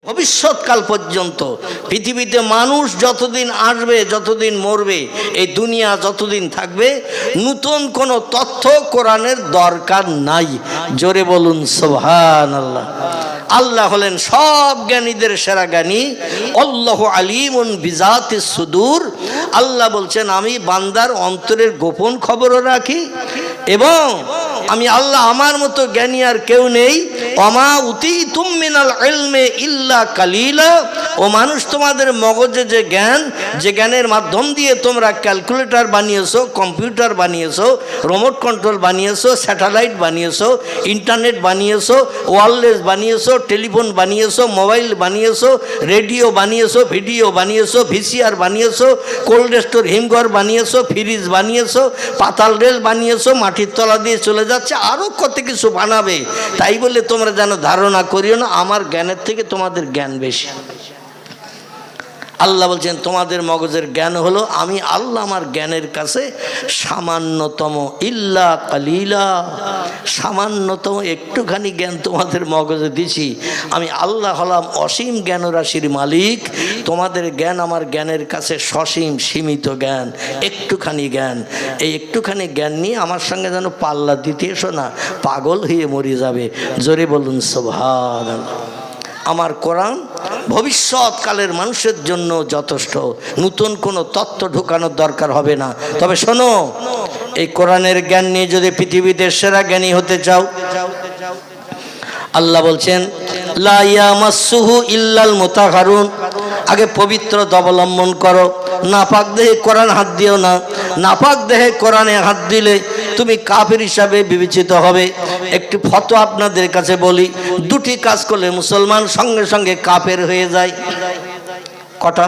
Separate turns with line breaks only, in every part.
ভবিষ্যৎকাল পর্যন্ত পৃথিবীতে মানুষ যতদিন আসবে, যতদিন মরবে, এই দুনিয়া যতদিন থাকবে, নতুন কোনো তথ্য কোরআনের দরকার নাই। জোরে বলুন সুবহানাল্লাহ। আল্লাহ হলেন সব জ্ঞানীদের সেরা জ্ঞানী। আল্লাহু আলিমুন বিজাতিস সুদূর। আল্লাহ বলছেন আমি বান্দার অন্তরের গোপন খবরও রাখি, এবং আমি আল্লাহ আমার মতো জ্ঞানী আর কেউ নেই। ওমা উতীতুম মিনাল ইলমি ইল্লা কালিলা। ও মানুষ, তোমাদের মগজে যে জ্ঞান, যে জ্ঞানের মাধ্যম দিয়ে তোমরা ক্যালকুলেটর বানিয়েছো, কম্পিউটার বানিয়েছো, রিমোট কন্ট্রোল বানিয়েছো, স্যাটেলাইট বানিয়েছো, ইন্টারনেট বানিয়েছো, ওয়্যারলেস বানিয়েছো, টেলিফোন বানিয়েছো, মোবাইল বানিয়েছো, রেডিও বানিয়েছো, ভিডিও বানিয়েছো, ভিসিআর বানিয়েছো, কোল্ড স্টোর হিমঘর বানিয়েছো, ফ্রিজ বানিয়েছো, পাতাল রেল বানিয়েছো, মাটির তলা দিয়ে চলে যাচ্ছে, আরও কত কিছু বানাবে। তাই বলে তোমরা যেন ধারণা করিও না আমার জ্ঞানের থেকে তোমাদের জ্ঞান বেশি। আল্লাহ বলছেন তোমাদের মগজের জ্ঞান হলো আমি আল্লাহ আমার জ্ঞানের কাছে সামান্যতম, ইল্লা কালিলা, সামান্যতম একটুখানি জ্ঞান তোমাদের মগজে দিছি। আমি আল্লাহ হলাম অসীম জ্ঞানরাশির মালিক। তোমাদের জ্ঞান আমার জ্ঞানের কাছে সসীম, সীমিত জ্ঞান, একটুখানি জ্ঞান। এই একটুখানি জ্ঞান নিয়ে আমার সঙ্গে যেন পাল্লা দিতে এসো না, পাগল হয়ে মরে যাবে। জোরে বলুন সুবহানাল্লাহ। আমার কোরআন ভবিষ্যৎকালের মানুষের জন্য যথেষ্ট, নতুন কোনো তত্ত্ব ঢোকানোর দরকার হবে না। তবে শোনো, এই কোরআনের জ্ঞান নিয়ে যদি পৃথিবীতে সেরা জ্ঞানী হতে চাও, আল্লাহ বলছেন লা ইয়ামাসসুহু ইল্লাল মুতাহহারুন। আগে পবিত্রতা অবলম্বন করো, নাপাক দেহে কোরআন হাত দিও না। নাপাক দেহে কোরআনে হাত দিলে তুমি কাফের হিসাবে বিবেচিত হবে। একটি ফতোয়া আপনাদের কাছে বলি, দুটি কাজ করলে মুসলমান সঙ্গে সঙ্গে কাফের হয়ে যায়। কটা?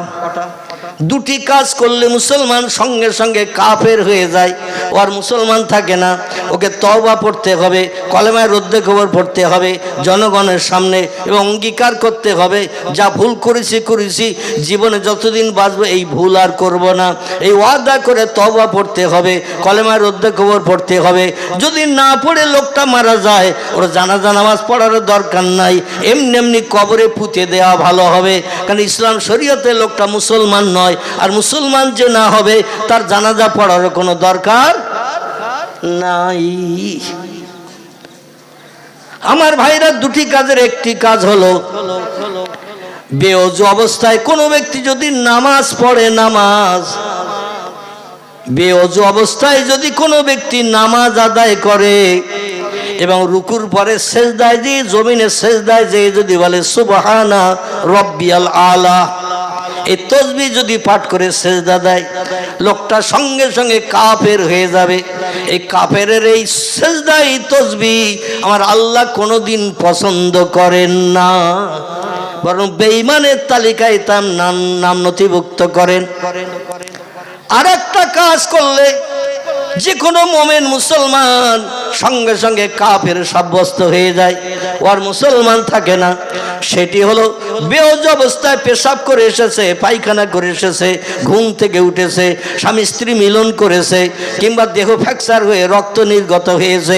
দুটি কাজ করলে মুসলমান সঙ্গে সঙ্গে কাফের হয়ে যায়। ও আর মুসলমান থাকে না, ওকে তওবা পড়তে হবে, কলেমায় রদ্দে খবর পড়তে হবে জনগণের সামনে, এবং অঙ্গীকার করতে হবে যা ভুল করেছি জীবনে যতদিন বাঁচবো এই ভুল আর করব না, এই ওয়াদা করে তওবা পড়তে হবে, কলেমায় রদ্দে খবর পড়তে হবে। যদি না পড়ে লোকটা মারা যায়, ওর জানাজা নামাজ পড়ার দরকার নাই, এমনি এমনি কবরে পুঁতে দেওয়া ভালো হবে। কারণ ইসলাম শরীয়তে লোকটা মুসলমান নয়, আর মুসলমান যে না হবে তার জানাজা পড়ার কোনো দরকার নাই। আমার ভাইরা, দুটি কাজের একটি কাজ হলো বেওযু অবস্থায় কোনো ব্যক্তি যদি নামাজ পড়ে, নামাজ বেওযু অবস্থায় যদি কোনো ব্যক্তি নামাজ আদায় করে এবং রুকুর পরে সেজদায় দিয়ে, জমিনে সেজদায় যেয়ে যদি বলে সুবহানা রাব্বিয়াল আলা, এই তসবিহ যদি পাঠ করে সেজদা দেয়, লোকটা সঙ্গে সঙ্গে কাফের হয়ে যাবে। এই কাফেরের এই সেজদা, এই তসবিহ আমার আল্লাহ কোনোদিন পছন্দ করেন না, বরং বেঈমানের তালিকায় তার নাম নথিভুক্ত করেন। আর একটা কাজ করলে যে কোনো মোমেন মুসলমান সঙ্গে সঙ্গে কাফের সাব্যস্ত হয়ে যায়, ও আর মুসলমান থাকে না। সেটি হলো বেওযু অবস্থায় পেশাব করে এসেছে, পায়খানা করে এসেছে, ঘুম থেকে উঠেছে, স্বামী স্ত্রী মিলন করেছে, কিংবা দেহ ফ্র্যাকচার হয়ে রক্ত নির্গত হয়েছে,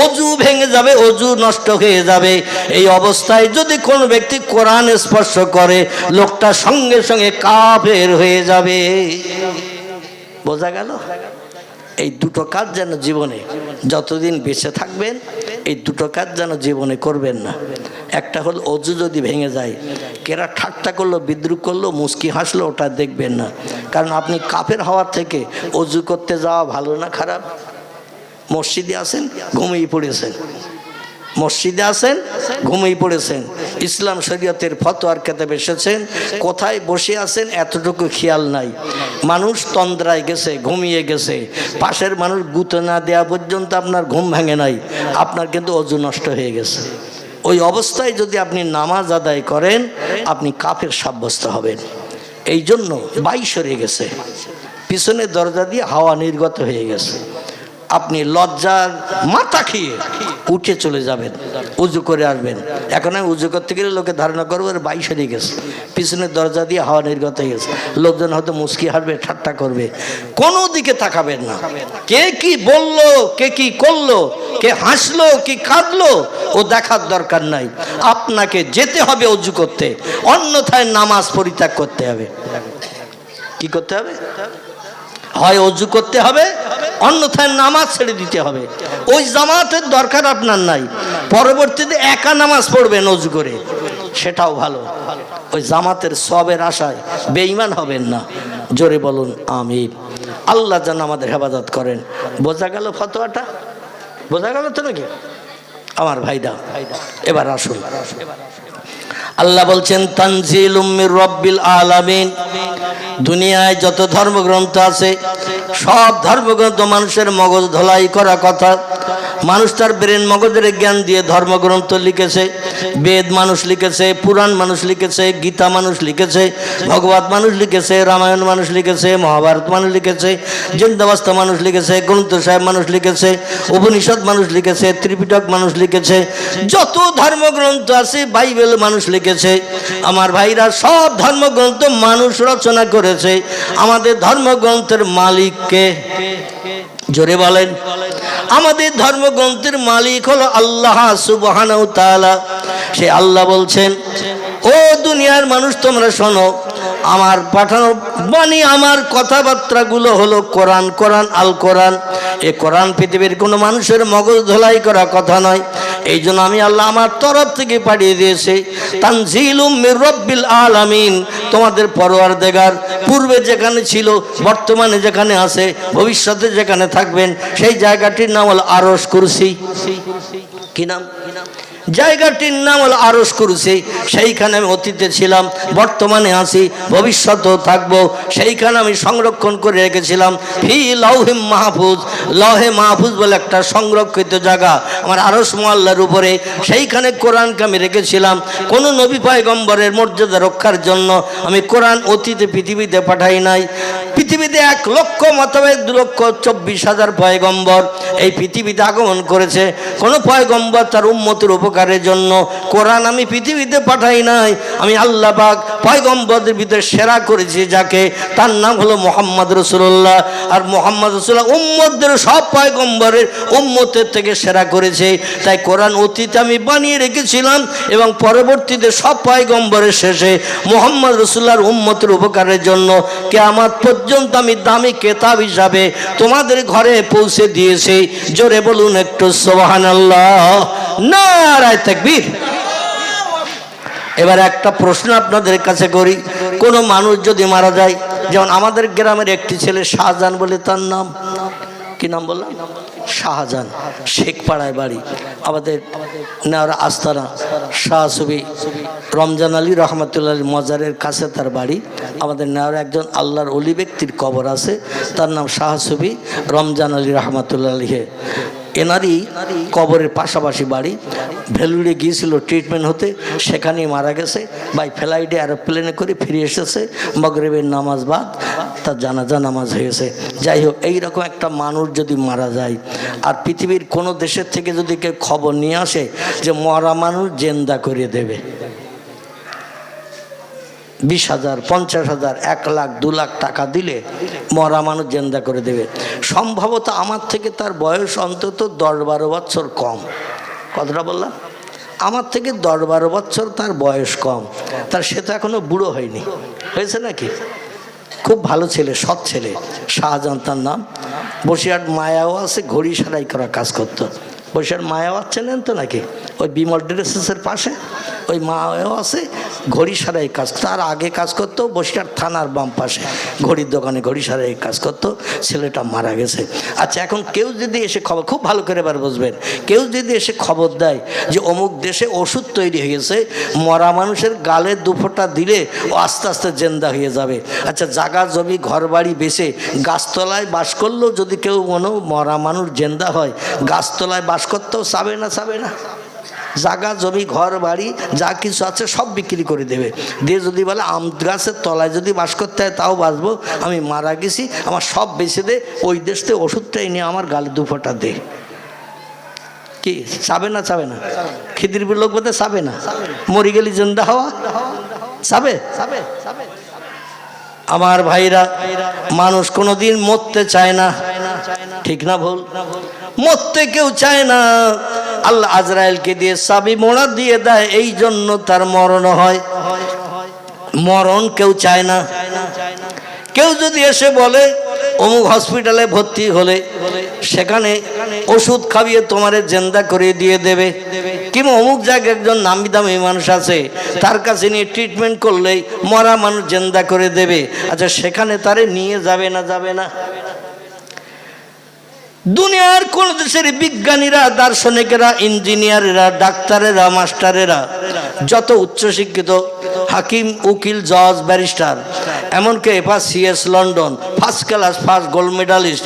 অজু ভেঙে যাবে, অজু নষ্ট হয়ে যাবে। এই অবস্থায় যদি কোনো ব্যক্তি কোরআন স্পর্শ করে, লোকটা সঙ্গে সঙ্গে কাফের হয়ে যাবে। বোঝা গেল? এই দুটো কাজ যেন জীবনে যতদিন বেঁচে থাকবেন, এই দুটো কাজ যেন জীবনে করবেন না। একটা হলো অজু যদি ভেঙে যায়, কেরা ঠাট্টা করলো, বিদ্রুপ করলো, মুস্কি হাসলো, ওটা দেখবেন না। কারণ আপনি কাফের হওয়ার থেকে অজু করতে যাওয়া ভালো না খারাপ? মসজিদে আসেন, ঘুমিয়ে পড়েছেন, মসজিদে আসেন, ঘুমিয়ে পড়েছেন, ইসলাম শরীয়তের ফতোয়ার কেতাবে এসেছেন, কোথায় বসে আছেন এতটুকু খেয়াল নাই। মানুষ তন্দ্রায় গেছে, ঘুমিয়ে গেছে, পাশের মানুষ গুঁতো না দেওয়া পর্যন্ত আপনার ঘুম ভাঙে নাই, আপনার কিন্তু অজু নষ্ট হয়ে গেছে। ওই অবস্থায় যদি আপনি নামাজ আদায় করেন, আপনি কাফের সাব্যস্ত হবেন। এই জন্য বাই সরে গেছে, পিছনের দরজা দিয়ে হাওয়া নির্গত হয়ে গেছে। আপনি লজ্জার মাথা খেয়ে উঠে চলে যাবেন। উজু করে আসবেন। এখন আমি উজু করতে গেলে লোকে ধারণা করবো ওর 22 হারিয়ে গেছে, পিছনের দরজা দিয়ে হাওয়া নির্গত হয়ে গেছে, লোকজন হয়তো মুচকি হাসবে, ঠাট্টা করবে। কোনো দিকে তাকাবেন না। কে কি বললো, কে কি করলো, কে হাসলো কি কাঁদলো, ও দেখার দরকার নাই। আপনাকে যেতে হবে উজু করতে, অন্যথায় নামাজ পরিত্যাগ করতে হবে। কি করতে হবে? হয় অজু করতে হবে, অন্যথায় নামাজ ছেড়ে দিতে হবে। ওই জামাতের দরকার আপনার নাই, পরবর্তীতে একা নামাজ পড়বেন অজু করে, সেটাও ভালো। ওই জামাতের সবের আশায় বেঈমান হবেন না। জোরে বলুন আমিন। আল্লাহ যেন আমাদের হেফাজত করেন। বোঝা গেল ফতোয়াটা? বোঝা গেল তো নাকি আমার ভাইরা? এবার আসুন, আল্লাহ বলছেন তানজিলুম মির রাব্বিল আলামিন। দুনিয়ায় যত ধর্মগ্রন্থ আছে সব ধর্মগ্রন্থ মানুষের মগজ ধোলাই করা কথা। মানুষ তার ব্রেন মগজের জ্ঞান দিয়ে ধর্মগ্রন্থ লিখেছে। বেদ মানুষ লিখেছে, পুরাণ মানুষ লিখেছে, গীতা মানুষ লিখেছে, ভগবত মানুষ লিখেছে, রামায়ণ মানুষ লিখেছে, মহাভারত মানুষ লিখেছে, জিন্দাবাস্তা মানুষ লিখেছে, গ্রন্থ সাহেব মানুষ লিখেছে, উপনিষদ মানুষ লিখেছে, ত্রিপিটক মানুষ লিখেছে, যত ধর্মগ্রন্থ আছে বাইবেল মানুষ লিখেছে। আমার ভাইরা, সব ধর্মগ্রন্থ মানুষ রচনা করেছে। আমাদের ধর্মগ্রন্থের মালিক কে? জোরে বলেন। আমাদের ধর্মগ্রন্থের মালিক হলো আল্লাহ সুবহানাহু ওয়া তাআলা। সে আল্লাহ বলছেন, ও দুনিয়ার মানুষ তোমরা শোনো, আমার পাঠানো বাণী, আমার কথাবার্তাগুলো হলো কোরআন। কোরআন আল কোরআন। এই কোরআন পৃথিবীর কোনো মানুষের মগজ ধোলাই করা কথা নয়। এই জন্য আমি আল্লাহ আমার তরফ থেকে পাঠিয়ে দিয়েছি তানজিলুম মির রাব্বিল আলামিন। তোমাদের পরওয়ারদিগার পূর্বে যেখানে ছিল, বর্তমানে যেখানে আছে, ভবিষ্যতে যেখানে থাকবেন, সেই জায়গাটির নাম হল আরশ কুরসি। কি নাম? জায়গাটির নাম হল আরশ কুরসি। সেইখানে আমি অতীতে ছিলাম, বর্তমানে আছি, ভবিষ্যতেও থাকবো। সেইখানে আমি সংরক্ষণ করে রেখেছিলাম ফি লাউহিম মাহফুজ। লহে মাহফুজ বলে একটা সংরক্ষিত জায়গা আমার আরশ মোয়াল্লার উপরে। সেইখানে কোরআনকে আমি রেখেছিলাম। কোনো নবী পয়গম্বরের মর্যাদা রক্ষার জন্য আমি কোরআন অতীতে পৃথিবীতে পাঠাই নাই। পৃথিবীতে 1 লক্ষ মোতাবেক 2,24,000 পয়গম্বর এই পৃথিবীতে আগমন করেছে। কোনো পয়গম্বর তার উম্মতের উপকারের জন্য কোরআন আমি পৃথিবীতে পাঠাই নাই। আমি আল্লাহ পাক পয়গম্বরদের ভিতরে সেরা করেছি যাকে, তার নাম হলো মুহাম্মদ রাসূলুল্লাহ। আর মুহাম্মদ রাসূলুল্লাহ উম্মতদের সব পয়গম্বরের উম্মতের থেকে সেরা করেছে। তাই কোরআন অতীতে আমি বানিয়ে রেখেছিলাম এবং পরবর্তীতে সব পয়গম্বরের শেষে মুহাম্মদ রাসূলুল্লাহর উম্মতের উপকারের জন্য কিয়ামত পর্যন্ত আমি দামি কিতাব হিসাবে তোমাদের ঘরে পৌঁছে দিয়েছি। জোরে বলুন একটু সুবহানাল্লাহ, নারায়ে তাকবীর। এবার একটা প্রশ্ন আপনাদের কাছে করি, কোনো মানুষ যদি মারা যায়, যেমন আমাদের গ্রামের একটি ছেলে শাহজাহান বলে তার নাম, কি নাম বললাম? শাহজাহান। শেখপাড়ায় বাড়ি, আমাদের নেওয়ার আস্তানা শাহ সুবি রমজান আলী রহমতুল্লাহ মজারের কাছে তার বাড়ি। আমাদের নেওয়ার একজন আল্লাহর অলি ব্যক্তির কবর আছে, তার নাম শাহ সুবি রমজান আলী রহমতুল্লাহ। এনারই কবরের পাশাপাশি বাড়ি। ভেলুড়ে গিয়েছিল ট্রিটমেন্ট হতে, সেখানেই মারা গেছে। বাই ফ্লাইটে এরোপ্লেনে করে ফিরে এসেছে, মাগরিবের নামাজ বাদ তার জানাজা নামাজ হয়েছে। যাই হোক, এইরকম একটা মানুষ যদি মারা যায় আর পৃথিবীর কোনো দেশের থেকে যদি কেউ খবর নিয়ে আসে যে মরা মানুষ জেন্দা করে দেবে, 20,000, 50,000, 1 লাখ, 2 লাখ টাকা দিলে মরা মানুষ জেন্দা করে দেবে। সম্ভবত আমার থেকে তার বয়স অন্তত 10-12 বছর কম। কতটা বললাম? আমার থেকে 10-12 বছর তার বয়স কম। তার সে তো এখনো বুড়ো হয়নি, হয়েছে নাকি? খুব ভালো ছেলে, সৎ ছেলে। শাহজাহান তার নাম। বসিরহাট মায়াও আছে, ঘড়ি সারাই করা কাজ করতো। বসিরহাট মায়াও চেনেন তো নাকি? ওই বিমল ড্রেসেসের পাশে ওই মায়াও আছে, ঘড়ি সারাই কাজ। তার আগে কাজ করতো বসিরহাট থানার বাম পাশে ঘড়ির দোকানে ঘড়ি সারাই কাজ করতো। ছেলেটা মারা গেছে। আচ্ছা, এখন কেউ যদি এসে খবর, খুব ভালো করে এবার বুঝবেন, কেউ যদি এসে খবর দেয় যে অমুক দেশে ওষুধ তৈরি হয়ে গেছে, মরা মানুষের গালে 2 ফোঁটা দিলে ও আস্তে আস্তে জেন্দা হয়ে যাবে। আচ্ছা, জায়গা জমি ঘর বাড়ি বেচে গাছতলায় বাস করলেও যদি কেউ কোনো মরা মানুষ জেন্দা হয়, গাছতলায় বাস করতেও চাবে না? চাবে না? জায়গা জমি ঘর বাড়ি যা কিছু আছে সব বিক্রি করে দেবে। দিয়ে যদি বলে আম গাছের তলায় যদি বাস করতে হয় তাও বাঁচবো, আমি মারা গেছি, আমার সব বেঁচে দে, ওই দেশ থেকে ওষুধটাই নিয়ে আমার গালে 2 ফোঁটা দে। কি কি চাবে না? চাবে না? খিদিরপুর লোক বলতে চাবে না, মরি গেলি জিন্দা হওয়া চাবে? আমার ভাইরা, মানুষ কোনোদিন মরতে চায় না, ঠিক না ভুল? মরতে কেউ চায় না। আল্লাহ আজরাইলকে দিয়ে চাবি মোড়া দিয়ে দেয়, এই জন্য তার মরণ হয়। মরণ কেউ চায় না। কেউ যদি এসে বলে অমুক হসপিটালে ভর্তি হলে সেখানে ওষুধ খাইয়ে তোমারে জিন্দা করে দিয়ে দেবে, কিংবা অমুক জায়গায় একজন নামি দামি মানুষ আছে তার কাছে নিয়ে ট্রিটমেন্ট করলেই মরা মানুষ জিন্দা করে দেবে, আচ্ছা সেখানে তারে নিয়ে যাবে না? যাবে না। দুনিয়ার কোন দেশের বিজ্ঞানীরা, দার্শনিকেরা, ইঞ্জিনিয়ারেরা, ডাক্তারেরা, মাস্টারেরা, যত উচ্চশিক্ষিত হাকিম, উকিল, জজ, ব্যারিস্টার, এমনকি FACS London first class, first gold medallist,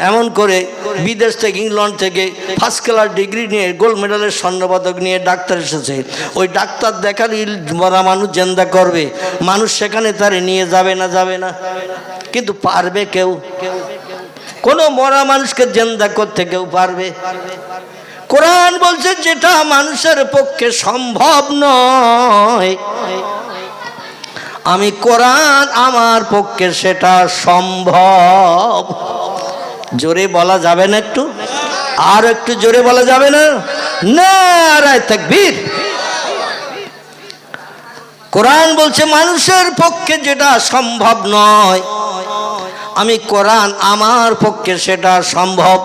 এমন করে বিদেশ থেকে, ইংল্যান্ড থেকে ফার্স্ট ক্লাস ডিগ্রি নিয়ে গোল্ড মেডালের স্বর্ণপদক নিয়ে ডাক্তার এসেছে। ওই ডাক্তার দেখার মরা মানুষ জিন্দা করবে, মানুষ সেখানে তারে নিয়ে যাবে না? যাবে না। কিন্তু পারবে কেউ? কোন মরা মানুষকে জিন্দা করতে কেউ পারবে? কোরআন বলছে যেটা মানুষের পক্ষে সম্ভব নয়, আমি কোরআন আমার পক্ষে সেটা সম্ভব। জোরে বলা যাবে না? একটু আর একটু জোরে বলা যাবে না? নারায়ে তাকবীর। কোরআন বলছে মানুষের পক্ষে যেটা সম্ভব নয়, আমি কোরআন আমার পক্ষে সেটা সম্ভব।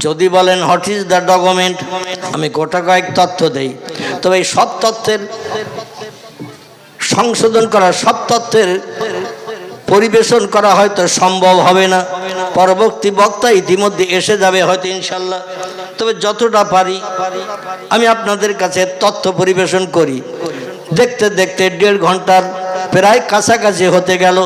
যদি বলেন হোয়াট ইজ দ্য ডকুমেন্ট, আমি গোটা কয়েক তথ্য দেই, তবে এই সব তথ্যের সংশোধন করা, সব তথ্যের পরিবেশন করা হয়তো সম্ভব হবে না। পরবর্তী বক্তা ইতিমধ্যে এসে যাবে হয়তো ইনশাল্লাহ, তবে যতটা পারি আমি আপনাদের কাছে তথ্য পরিবেশন করি। দেখতে দেখতে 1.5 ঘন্টার প্রায় কাছাকাছি হতে গেল।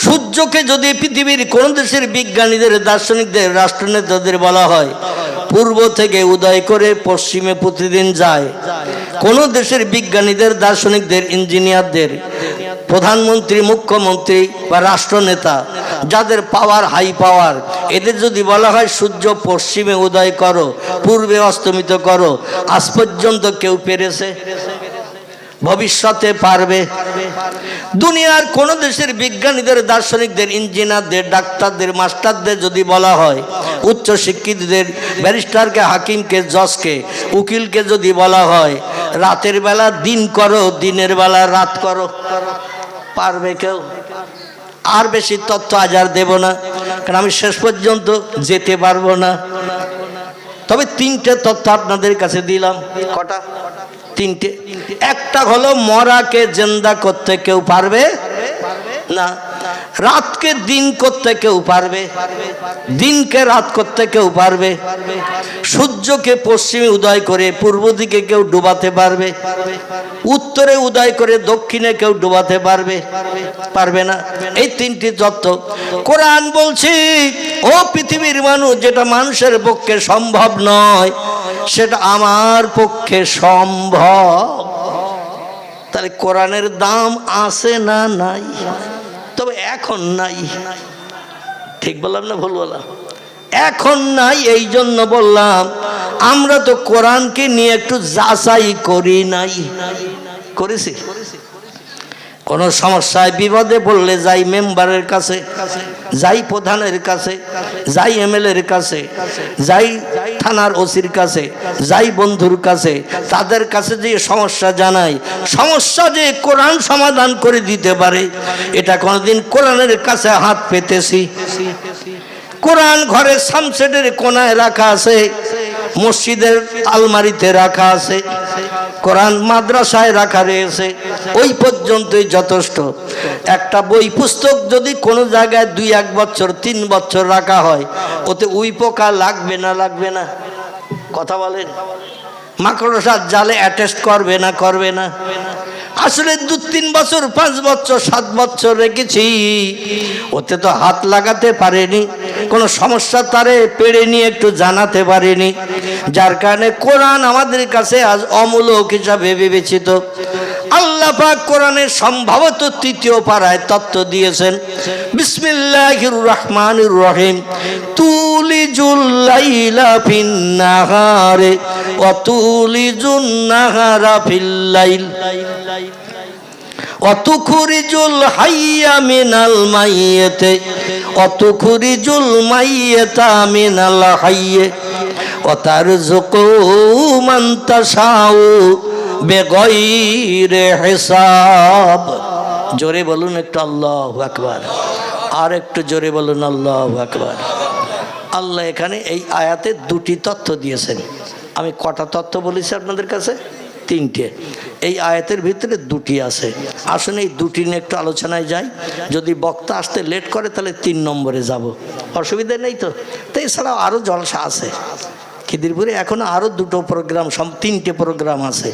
সূর্যকে যদি পৃথিবীর কোন দেশের বিজ্ঞানীদের, দার্শনিকদের, রাষ্ট্রনেতাদের বলা হয় পূর্ব থেকে উদয় করে পশ্চিমে প্রতিদিন যায়, কোন দেশের বিজ্ঞানীদের, দার্শনিকদের, ইঞ্জিনিয়ারদের, প্রধানমন্ত্রী, মুখ্যমন্ত্রী বা রাষ্ট্রনেতা যাদের পাওয়ার, হাই পাওয়ার, এদের যদি বলা হয় সূর্য পশ্চিমে উদয় করো, পূর্বে অস্তমিত করো, আজ পর্যন্ত কেউ পেরেছে? ভবিষ্যতে পারবে? দুনিয়ার কোন দেশের বিজ্ঞানীদের, দার্শনিকদের, ইঞ্জিনিয়ারদের, ডাক্তারদের, মাস্টারদের যদি বলা হয়, উচ্চ শিক্ষিতদের, ব্যারিস্টারকে, হাকিমকে, জজকে, উকিলকে যদি বলা হয় রাতের বেলা দিন করো, দিনের বেলা রাত করো, পারবে কেউ? আর বেশি তথ্য আজ আর দেব না, কারণ আমি শেষ পর্যন্ত যেতে পারবো না। তবে 3টে তথ্য আপনাদের কাছে দিলাম। কটা? 3টে। একটা হলো মরাকে জিন্দা করতে কেউ পারবে না, রাতকে দিন করতে কেউ পারবে, দিনকে রাত করতে কেউ পারবে, সূর্যকে পশ্চিমে উদয় করে পূর্ব দিকে কেউ ডুবাতে পারবে, উত্তরে উদয় করে দক্ষিণে কেউ ডুবাতে পারবে? পারবে না। এই 3টি তত্ত্ব কোরআন বলছে ও পৃথিবীর মানুষ, যেটা মানুষের পক্ষে সম্ভব নয় সেটা আমার পক্ষে সম্ভব। তাহলে কোরআনের দাম আছে না নাই? তবে এখন নাই। ঠিক বললাম না ভুল বললাম? এখন নাই। এই জন্য বললাম আমরা তো কোরআনকে নিয়ে একটু যাচাই করি নাই। করেছি? কোন সমস্যায় বিপদে পড়লে যাই মেম্বারের কাছে, যাই প্রধানের কাছে, যাই MLA এর কাছে, যাই থানার ওসির কাছে, যাই বন্ধুর কাছে, তাদের কাছে যে সমস্যা জানাই, সমস্যা যে কোরআন সমাধান করে দিতে পারে এটা কোনোদিন কোরআনের কাছে হাত পেতেছি? কোরআন ঘরের সামসেটের কোনায় রাখা আছে, মসজিদের আলমারিতে রাখা আছে, কোরআন মাদ্রাসায় রাখা রয়েছে, ওই পর্যন্তই যথেষ্ট। একটা বই পুস্তক যদি কোনো জায়গায় 2-1 বছর 3 বছর রাখা হয়, ওতে উই পোকা লাগবে না? লাগবে না? কথা বলেন। মাকড়সার জালে অ্যাটাচ করবে না? করবে না? আসলে 2-3 বছর, 5 বছর, 7 বছর রেখেছি, ওতে তো হাত লাগাতে পারেনি, কোনো সমস্যা তারে পেড়ে নিয়ে একটু জানাতে পারেনি, যার কারণে কোরআন আমাদের কাছে আজ অমূলক হিসাবে বিবেচিত। আল্লাহ পাক কোরআনের সম্ভবত তৃতীয় পারায় তত্ত্ব দিয়েছেন, বিসমিল্লাহির রহমানির রহিম, তুলিজুল লাইলা ফিন নাহারে ওয়া তুলিজুন নাহারা ফিল লাইল অতুখরিজুল হাইয়া মিনাল মাইয়িতে অতুখরিজুল মাইয়িতা মিনাল হাইয়্যি ওয়াতারযুকু মান তাশাউ বিগাইরি হিসাব। জোরে বলুন একটু আল্লাহু আকবার, আর একটু জোরে বলুন আল্লাহু আকবার। আল্লাহ এখানে এই আয়াতে দুটি তথ্য দিয়েছেন। আমি কটা তথ্য বলেছি আপনাদের কাছে? তিনটে। এই আয়াতের ভিতরে দুটি আছে। আসলে এই দুটি নিয়ে একটু আলোচনায় যাই। যদি বক্তা আসতে লেট করে তাহলে 3 নম্বরে যাব, অসুবিধা নেই তো। তো এছাড়াও আরও জলসা আছে খিদিরপুরে, এখনও আরও 2টো প্রোগ্রাম, 3টে প্রোগ্রাম আছে।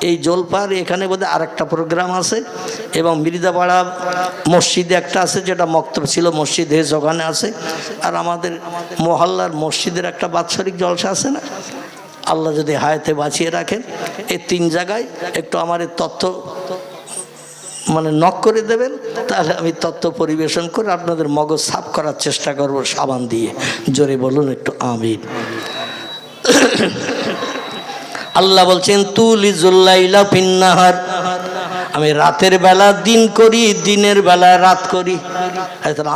এই জলপার এখানে বোধহয় আরেকটা প্রোগ্রাম আছে, এবং মির্জাপাড়া মসজিদে একটা আছে যেটা মক্তব ছিল, মসজিদ হেজ ওখানে আছে, আর আমাদের মহল্লার মসজিদের একটা বাৎসরিক জলসা আছে না। আল্লাহ যদি হায়াতে বাঁচিয়ে রাখেন, এই 3 জায়গায় একটু আমার এই তথ্য নক করে দেবেন, তাহলে আমি তথ্য পরিবেশন করে আপনাদের মগজ সাফ করার চেষ্টা করব সাবান দিয়ে। জোরে বলুন একটু আমিন। আল্লাহ বলছেন তুলিজুল লাইলা ফিন নাহার, আমি রাতের বেলা দিন করি, দিনের বেলা রাত করি।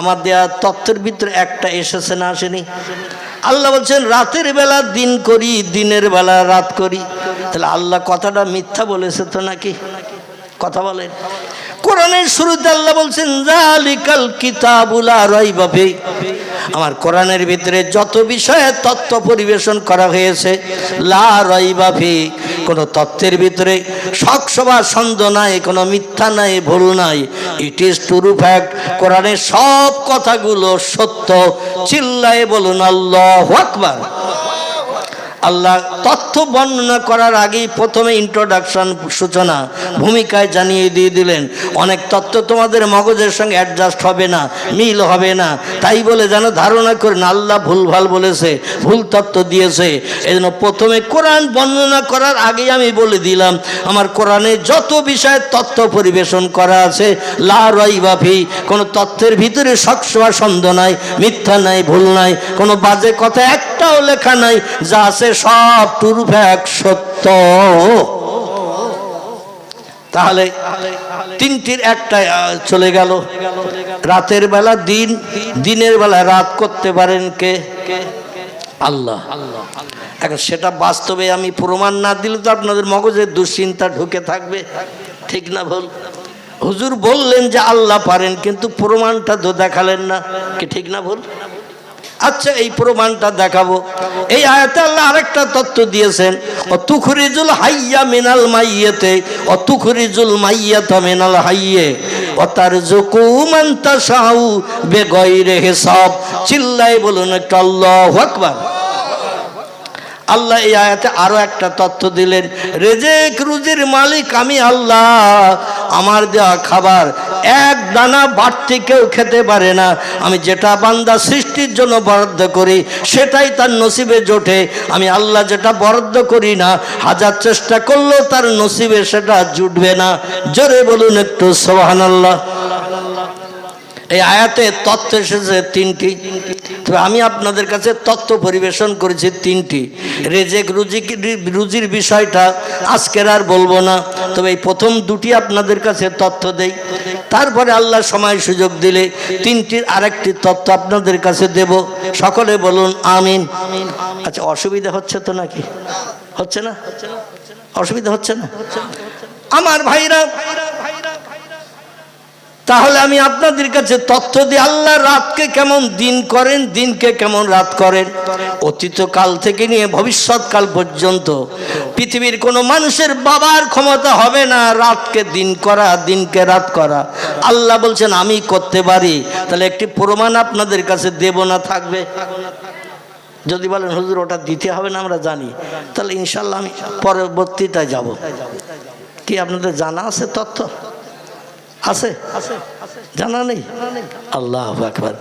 আমার দেয়া তত্ত্বের ভিতরে একটা এসেছে না আসেনি? আল্লাহ বলছেন রাতের বেলা দিন করি, দিনের বেলা রাত করি। তাহলে আল্লাহ কথাটা মিথ্যা বলেছে তো নাকি? কথা বলেন। কোরআনের শুরুতে আল্লাহ বলছেন যালিকাল কিতাবুল লা রাইবা ফি, আমার কোরআনের ভিতরে যত বিষয়ে তথ্য পরিবেশন করা হয়েছে, লা রাইবা ফি, কোনো তথ্যের ভিতরে শকসভা সন্দেহ নাই, কোনো মিথ্যা নাই, ভুল নাই। It is true fact. কোরআনের সব কথাগুলো সত্য। চিল্লায়ে বলুন আল্লাহু আকবার। আল্লাহ তথ্য বর্ণনা করার আগেই প্রথমে ইন্ট্রোডাকশন, সূচনা, ভূমিকায় জানিয়ে দিয়ে দিলেন অনেক তথ্য তোমাদের মগজের সঙ্গে অ্যাডজাস্ট হবে না, মিল হবে না, তাই বলে যেন ধারণা করেন আল্লাহ ভুলভাল বলেছে, ভুল তথ্য দিয়েছে। এই জন্য প্রথমে কোরআন বর্ণনা করার আগেই আমি বলে দিলাম আমার কোরআনে যত বিষয়ে তথ্য পরিবেশন করা আছে, লা রাইবা ফি, কোনো তথ্যের ভিতরে সবসময় সন্দেহ নাই, মিথ্যা নাই, ভুল নাই, কোনো বাজে কথা একটাও লেখা নাই, যা আছে সব ট্রু ফ্যাক্ট, সত্য। তাহলে 3টির একটা চলে গেল। রাতের বেলা দিন, দিনের বেলা রাত করতে পারেন কে? আল্লাহ। এখন সেটা বাস্তবে আমি প্রমাণ না দিলে তো আপনাদের মগজে দুশ্চিন্তা ঢুকে থাকবে, ঠিক না ভুল? হুজুর বললেন যে আল্লাহ পারেন, কিন্তু প্রমাণটা তো দেখালেন না, কি ঠিক না ভুল? আচ্ছা, এই প্রমাণটা দেখাবো। এই আয়াতে আল্লাহ আরেকটা তথ্য দিয়েছেন, অতুখরিজুল হাইয়া মিনাল মাইয়িতে অতুখরিজুল মাইয়াতা মিনাল হাইয়্যি ওয়াতারযুকু মান তাশাউ বিগাইরি হিসাব। চিল্লায়ে বলুন একটু আল্লাহু আকবার। আল্লাহ এই আয়াতে আরো একটা তথ্য দিলেন, রেজেক রুজির মালিক আমি আল্লাহ। আমার দেওয়া খাবার এক দানা বাড়তি কেউ খেতে পারে না। আমি যেটা বান্দা সৃষ্টির জন্য বরাদ্দ করি সেটাই তার নসিবে জোটে। আমি আল্লাহ যেটা বরাদ্দ করি না, হাজার চেষ্টা করলেও তার নসিবে সেটা জুটবে না। জোরে বলুন একটু সুবহানাল্লাহ। এই আয়াতে তথ্য এসেছে 3টি, তবে আমি আপনাদের কাছে তথ্য পরিবেশন করেছি 3টি। রেজেক রুজির বিষয়টা আজকের আর বলবো না, তবে এই প্রথম 2টি আপনাদের কাছে তথ্য দেই, তারপরে আল্লাহ সময় সুযোগ দিলে 3টির আরেকটি তথ্য আপনাদের কাছে দেব। সকলে বলুন আমিন। আচ্ছা, অসুবিধা হচ্ছে তো নাকি? হচ্ছে না? অসুবিধা হচ্ছে না আমার ভাইরা? তাহলে আমি আপনাদের কাছে তথ্য দিই আল্লাহ রাতকে কেমন দিন করেন, দিনকে কেমন রাত করেন। অতীতকাল থেকে নিয়ে ভবিষ্যৎকাল পর্যন্ত পৃথিবীর কোনো মানুষের বাবার ক্ষমতা হবে না রাতকে দিন করা, দিনকে রাত করা। আল্লাহ বলছেন আমি করতে পারি। তাহলে একটি প্রমাণ আপনাদের কাছে দেব না থাকবে? যদি বলেন হুজুর ওটা দিতে হবে না, আমরা জানি, তাহলে ইনশাল্লাহ আমি পরবর্তীটায় যাব। কি আপনাদের জানা আছে তথ্য? আছে? জানা নেই? আল্লাহু আকবার।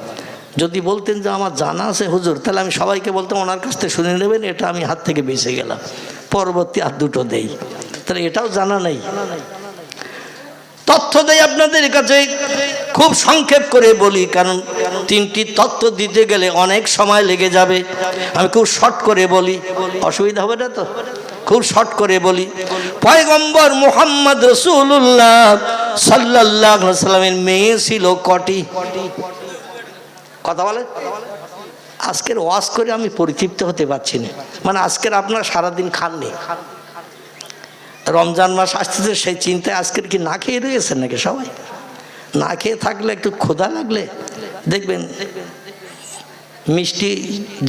যদি বলতেন যে আমার জানা আছে হুজুর, তাহলে আমি সবাইকে বলতাম ওনার কাছ থেকে শুনে নেবেন, এটা আমি হাত থেকে বেঁচে গেলাম, পরবর্তী আর 2টো দেই। তাহলে এটাও জানা নেই। তথ্য দেই আপনাদের কাছে, খুব সংক্ষেপ করে বলি, কারণ তিনটি তথ্য দিতে গেলে অনেক সময় লেগে যাবে। আমি খুব শর্ট করে বলি, অসুবিধা হবে না তো? খুব শর্ট করে বলি। পয়গম্বর মুহাম্মদ রাসূলুল্লাহ সাল্লাল্লাহু আলাইহি ওয়াসাল্লামের মেয়ে ছিল কটি? কথা বলে। আজকের ওয়াজ করে আমি পরিতৃপ্ত হতে পারছি না, মানে আজকের আপনারা সারাদিন খাননি, রমজান মাস আসতেছে সেই চিন্তায় আজকের কি না খেয়ে রয়েছেন নাকি সবাই? না খেয়ে থাকলে একটু ক্ষুধা লাগলে দেখবেন মিষ্টি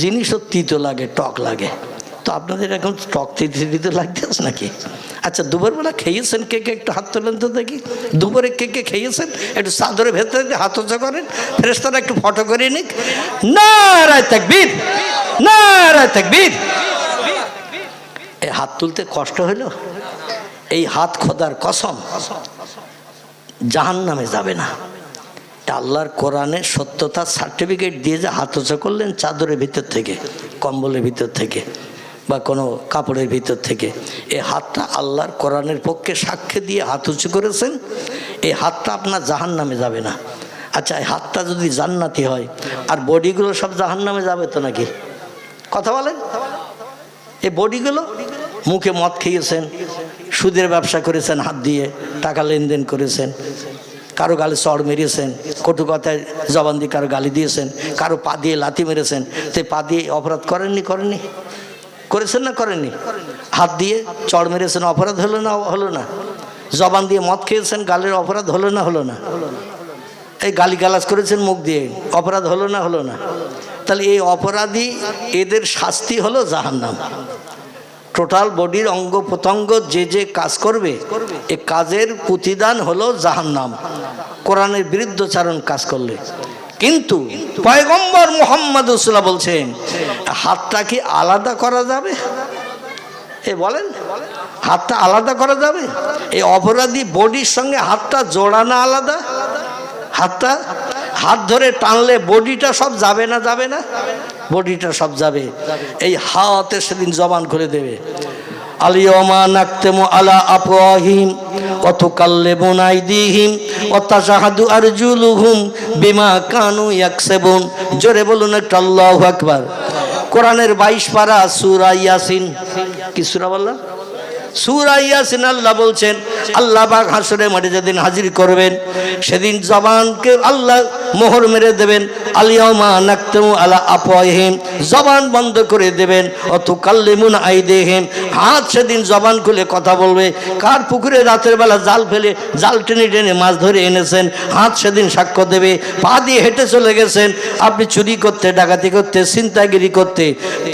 জিনিসও তিতো লাগে, টক লাগে। তো আপনাদের এখন টক তিতো লাগতেছে নাকি? আচ্ছা, দুপুরবেলা খেয়েছেন কে কে? একটু হাত তোলেন তো দেখি। দুপুরে কে কে খেয়েছেন? একটু চাদরের ভেতরে হাত উঁচু করেন, ফেরেশতারা একটু ফটো করে নিক। নারায়ে তাকবীর, নারায়ে তাকবীর। এই হাত তুলতে কষ্ট হলো? এই হাত খোদার কসম জাহান্নামে যাবে না। আল্লাহর কোরআনে সত্যতার সার্টিফিকেট দিয়ে যে হাত উঁচু করলেন চাদরের ভিতর থেকে, কম্বলের ভিতর থেকে বা কোনো কাপড়ের ভিতর থেকে, এই হাতটা আল্লাহর কোরআনের পক্ষে সাক্ষ্য দিয়ে হাত উঁচু করেছেন, এই হাতটা আপনার জাহান্নামে যাবে না। আচ্ছা, এই হাতটা যদি জান্নাতি হয় আর বডিগুলো সব জাহান্নামে যাবে তো নাকি? কথা বলেন। এই বডিগুলো মুখে মদ খেয়েছেন, সুদের ব্যবসা করেছেন, হাত দিয়ে টাকা লেনদেন করেছেন, কারো গালে চড় মেরেছেন, কটু কথায় জবান দিয়ে কারো গালি দিয়েছেন, কারো পা দিয়ে লাথি মেরেছেন, তো পা দিয়ে অপরাধ করেননি? করেননি? করেছেন না করেননি? হাত দিয়ে চড় মেরেছেন, অপরাধ হলো না? হলো না? জবান দিয়ে মদ খেয়েছেন, গালের অপরাধ হলো না? হলো না? এই গালিগালাজ করেছেন মুখ দিয়ে, অপরাধ হলো না? হলো না? তাহলে এই অপরাধী এদের শাস্তি হলো জাহান্নাম। টোটাল বডির অঙ্গ প্রত্যঙ্গ যে যে কাজ করবে এ কাজের প্রতিদান হলো জাহান্নাম, কোরআনের বিরুদ্ধচারণ কাজ করলে। কিন্তু পয়গম্বর মুহাম্মদ রাসূলুল্লাহ বলছেন হাতটা কি আলাদা করা যাবে? এ বলেন, হাতটা আলাদা করা যাবে? এই অপরাধী বডির সঙ্গে হাতটা জোড়ানো আলাদা। হাতটা হাত ধরে টানলে বডিটা সব যাবে না? যাবে না? বডিটা সব যাবে। এই হাতে সেদিন জবান খুলে দেবে। আলিয়ামা নাকতেমু আলা আফওয়াহিম ওয়া তুকাল্লিমুনা আইদিহিম ওয়া তাশহাদু আরজুলুহুম বিমা কানু ইয়াকসিবুন। জোরে বলুন একটা আল্লাহু আকবার। কোরআনের 22 পারা সূরা ইয়াসিন। কি সূরা বললাম? সূরা ইয়াসিন। আল্লাহ বলছেন আল্লাহ পাক হাসরের মাঠে যেদিন হাজির করবেন সেদিন জবানকে আল্লাহ মোহর মেরে দেবেন। আলিয়ামা নাকতুমু আলা আফওয়াহিম, জবান বন্ধ করে দেবেন। ওয়া তুকাল্লিমুনা আইদিহিম, হাত সেদিন জবান খুলে কথা বলবে। কার পুকুরে রাতের বেলা জাল ফেলে জাল টেনে টেনে মাছ ধরে এনেছেন, হাত সেদিন সাক্ষ্য দেবে। পা দিয়ে হেঁটে চলে গেছেন আপনি চুরি করতে, ডাকাতি করতে, ছিনতাইগিরি করতে,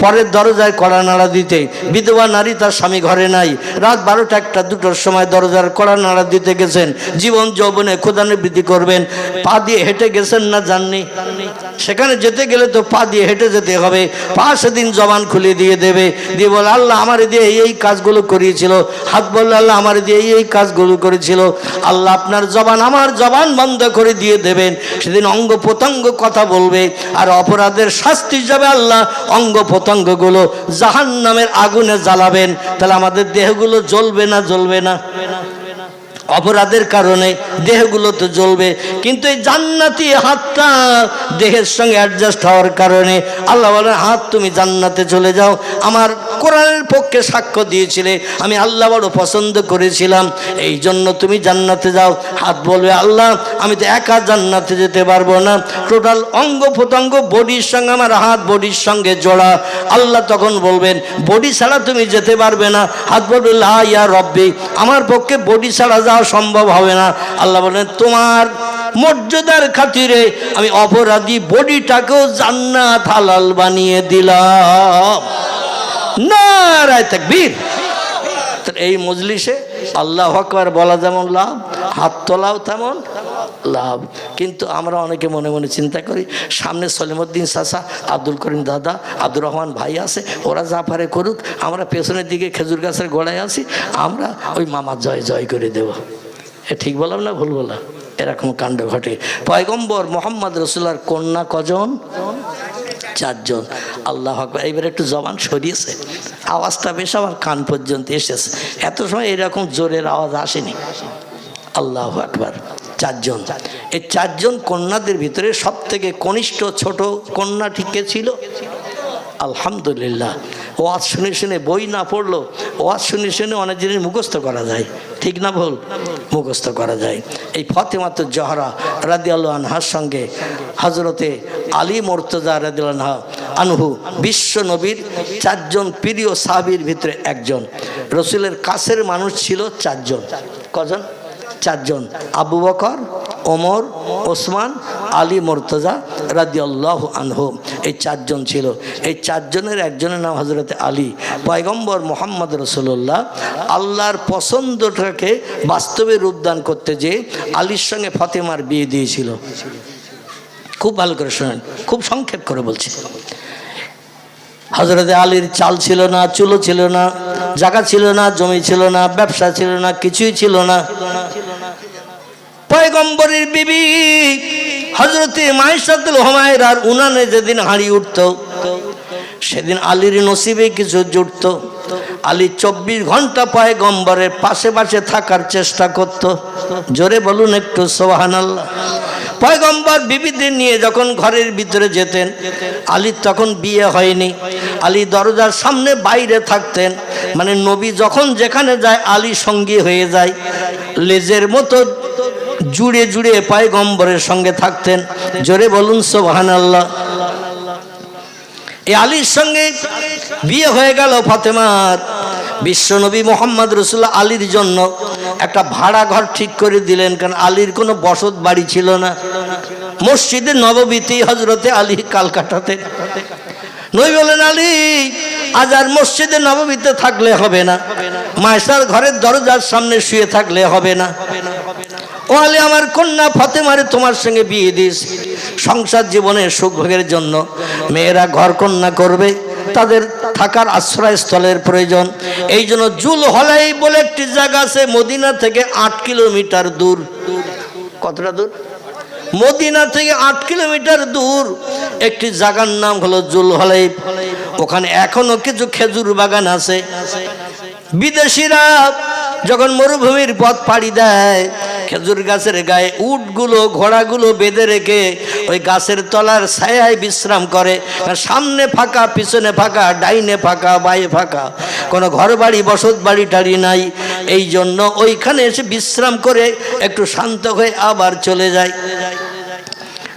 পরের দরজায় কড়া নাড়া দিতে। বিধবা নারী, তার স্বামী ঘরে নাই, রাত 12টা 1টা 2টোর সময় দরজার কড়া নাড়া দিতে গেছেন। জীবন যৌবনে ক্ষুধানে বৃদ্ধি করবেন, পা দিয়ে হেঁটে গেছেন না জাননি? সেখানে যেতে গেলে তো পা দিয়ে হেঁটে যেতে হবে। পা সেদিন জবান খুলে দিয়ে দেবে, দিয়ে বলে আল্লাহ আমার দিয়ে এই কাজগুলো করিয়েছিল। হাত বললে আল্লাহ আমার দিয়ে এই কাজগুলো করেছিল। আল্লাহ আপনার জবান আমার জবান বন্ধ করে দিয়ে দেবেন। সেদিন অঙ্গ প্রত্যঙ্গ কথা বলবে, আর অপরাধের শাস্তি হিসাবে আল্লাহ অঙ্গ প্রত্যঙ্গগুলো জাহান্নামের আগুনে জ্বালাবেন। তাহলে আমাদের দেহগুলো জ্বলবে না? জ্বলবে না? অপরাধের কারণে দেহগুলো তো জ্বলবে, কিন্তু এই জান্নাতি হাতটা দেহের সঙ্গে অ্যাডজাস্ট হওয়ার কারণে আল্লাহ বলেন হাত তুমি জান্নাতে চলে যাও। আমার কোরআনের পক্ষে সাক্ষ্য দিয়েছিলে, আমি আল্লাহ বড় পছন্দ করেছিলাম, এই জন্য তুমি জান্নাতে যাও। হাত বলবে আল্লাহ আমি তো একা জান্নাতে যেতে পারবো না, টোটাল অঙ্গ প্রত্যঙ্গ বডির সঙ্গে আমার হাত বডির সঙ্গে জোড়া। আল্লাহ তখন বলবেন বডি ছাড়া তুমি যেতে পারবে না। হাত বলবে লা ইয়া রব্বি, আমার পক্ষে বডি ছাড়া যাওয়া সম্ভব হবে না। আল্লাহ বলেন তোমার মর্যাদার খাতিরে আমি অপরাধী বডিটাকেও জান্নাত হালাল বানিয়ে দিলাম। নারায়ে তাকবীর। এই মজলিসে আল্লাহু আকবার বলা যেমন লাভ, হাত তোলাও তেমন লাভ। কিন্তু আমরা অনেকে মনে মনে চিন্তা করি সামনে সলিমউদ্দিন চাচা, আব্দুল করিম দাদা, আব্দুর রহমান ভাই আছে, ওরা যা পারে করুক, আমরা পেছনের দিকে খেজুর গাছের গোড়ায় আছি, আমরা ওই মামার জয় জয় করে দেব। এ ঠিক বললাম না ভুল বললাম? এরকম কাণ্ড ঘটে। পয়গম্বর মুহাম্মদ রাসূলুল্লাহর কন্যা কজন? 4 জন। আল্লাহু আকবার। এইবার একটু জবান সরিয়েছে, আওয়াজটা বেশ আমার কান পর্যন্ত এসেছে। এত সময় এরকম জোরের আওয়াজ আসেনি। আল্লাহু আকবার। চারজন। এই চারজন কন্যাদের ভিতরে সব থেকে কনিষ্ঠ ছোট কন্যাটি কে ছিল? আলহামদুলিল্লাহ। ওয়াজ শুনে শুনে, বই না পড়লো, ওয়াজ শুনে শুনে অনেক জিনিস মুখস্থ করা যায়, ঠিক না ভুল? মুখস্থ করা যায়। এই ফাতেমাতুজ জহরা রাদিয়াল্লাহু আনহার সঙ্গে হযরতে আলী মুর্তজা রাদিয়াল্লাহু আনহু বিশ্ব নবীর চারজন প্রিয় সাহাবীর ভিতরে একজন। রসুলের কাছের মানুষ ছিল চারজন। কজন? চারজন। আবু বকর, ওমর, ওসমান, আলী মুর্তজা রাদিয়াল্লাহু আনহু, এই চারজন ছিল। এই চারজনের একজনের নাম হযরতে আলী। পয়গম্বর মুহাম্মদ রাসূলুল্লাহ আল্লাহর পছন্দটাকে বাস্তবে রূপদান করতে যে আলীর সঙ্গে ফাতেমার বিয়ে দিয়েছিল। খুব ভালো করে শোনেন, খুব সংক্ষেপ করে বলছি। হযরতে আলীর চাল ছিল না, চুলো ছিল না, জায়গা ছিল না, জমি ছিল না, ব্যবসা ছিল না, কিছুই ছিল না। পয়গম্বরের বিবি হযরতে মাইশাতুল হুমায়রার উনানে যেদিন হাঁড়ি উঠত, সেদিন আলীর নসিবে কিছু জুটত। আলী 24 ঘন্টা পয়গম্বরের পাশে পাশে থাকার চেষ্টা করত। জোরে বলুন একটু সুবহানাল্লাহ। পয়গম্বর বিবিদের নিয়ে যখন ঘরের ভিতরে যেতেন, আলীর তখন বিয়ে হয়নি, আলী দরজার সামনে বাইরে থাকতেন। মানে নবী যখন যেখানে যায় আলী সঙ্গী হয়ে যায়, লেজের মতো জুড়ে জুড়ে পয়গম্বরের সঙ্গে থাকতেন। জোরে বলুন সুবহানাল্লাহ। এই আলীর সঙ্গে বিয়ে হয়ে গেল ফাতেমার। বিশ্বনবী মুহাম্মদ রাসূলুল্লাহ আলীর জন্য একটা ভাড়া ঘর ঠিক করে দিলেন, কারণ আলীর কোনো বসত বাড়ি ছিল না। মসজিদে নববীতে হযরতে আলী কাল কাটাতেন। নবী বলেন, আলী আজ আর মসজিদে নববীতে থাকলে হবে না, মায়েশার ঘরের দরজার সামনে শুয়ে থাকলে হবে না। ও আলী, আমার কন্যা ফাতেমারে তোমার সঙ্গে বিয়ে দিস। সংসার জীবনের সুখ ভোগের জন্য মেয়েরা ঘর কন্যা করবে, তাদের থাকার আশ্রয়স্থলের প্রয়োজন। এই জন্য জুল হলাই বলে একটি জায়গা আছে মদিনা থেকে 8 কিলোমিটার দূর। কতটা দূর? মদিনা থেকে 8 কিলোমিটার দূর একটি জায়গার নাম হলো জুল হলাই। ওখানে এখনো কিছু খেজুর বাগান আছে। বিদেশিরা যখন মরুভূমির পথ পাড়ি দেয়, খেজুর গাছের গায়ে উটগুলো ঘোড়াগুলো বেঁধে রেখে ওই গাছের তলার ছায়ায় বিশ্রাম করে। সামনে ফাঁকা, পিছনে ফাঁকা, ডাইনে ফাঁকা, বাঁয়ে ফাঁকা, কোনো ঘর বাড়ি বসত বাড়ি টাড়ি নাই। এই জন্য ওইখানে এসে বিশ্রাম করে একটু শান্ত হয়ে আবার চলে যায়।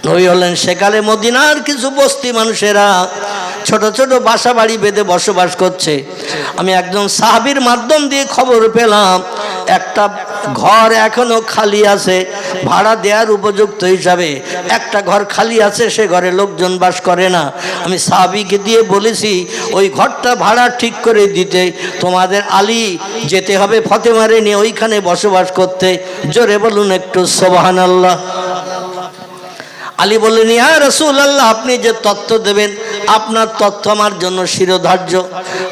নবী হলেন সেকালে মদিনার কিছু বস্তি মানুষেরা ছোট ছোট বাসা বাড়ি বেঁধে বসবাস করছে। আমি একজন সাহাবীর মাধ্যম দিয়ে খবর পেলাম একটা ঘর এখনো খালি আছে, ভাড়া দেওয়ার উপযুক্ত হিসাবে একটা ঘর খালি আছে, সে ঘরে লোকজন বাস করে না। আমি সাহাবীকে দিয়ে বলেছি ওই ঘরটা ভাড়া ঠিক করে দিতে। তোমাদের আলী যেতে হবে ফাতেমারে নিয়ে ওইখানে বসবাস করতে। জোরে বলুন একটু সুবহানাল্লাহ। আলী বললেন, ইয়া রাসূলুল্লাহ, আপনি যে তথ্য দেবেন আপনার তথ্য আমার জন্য শিরোধার্য।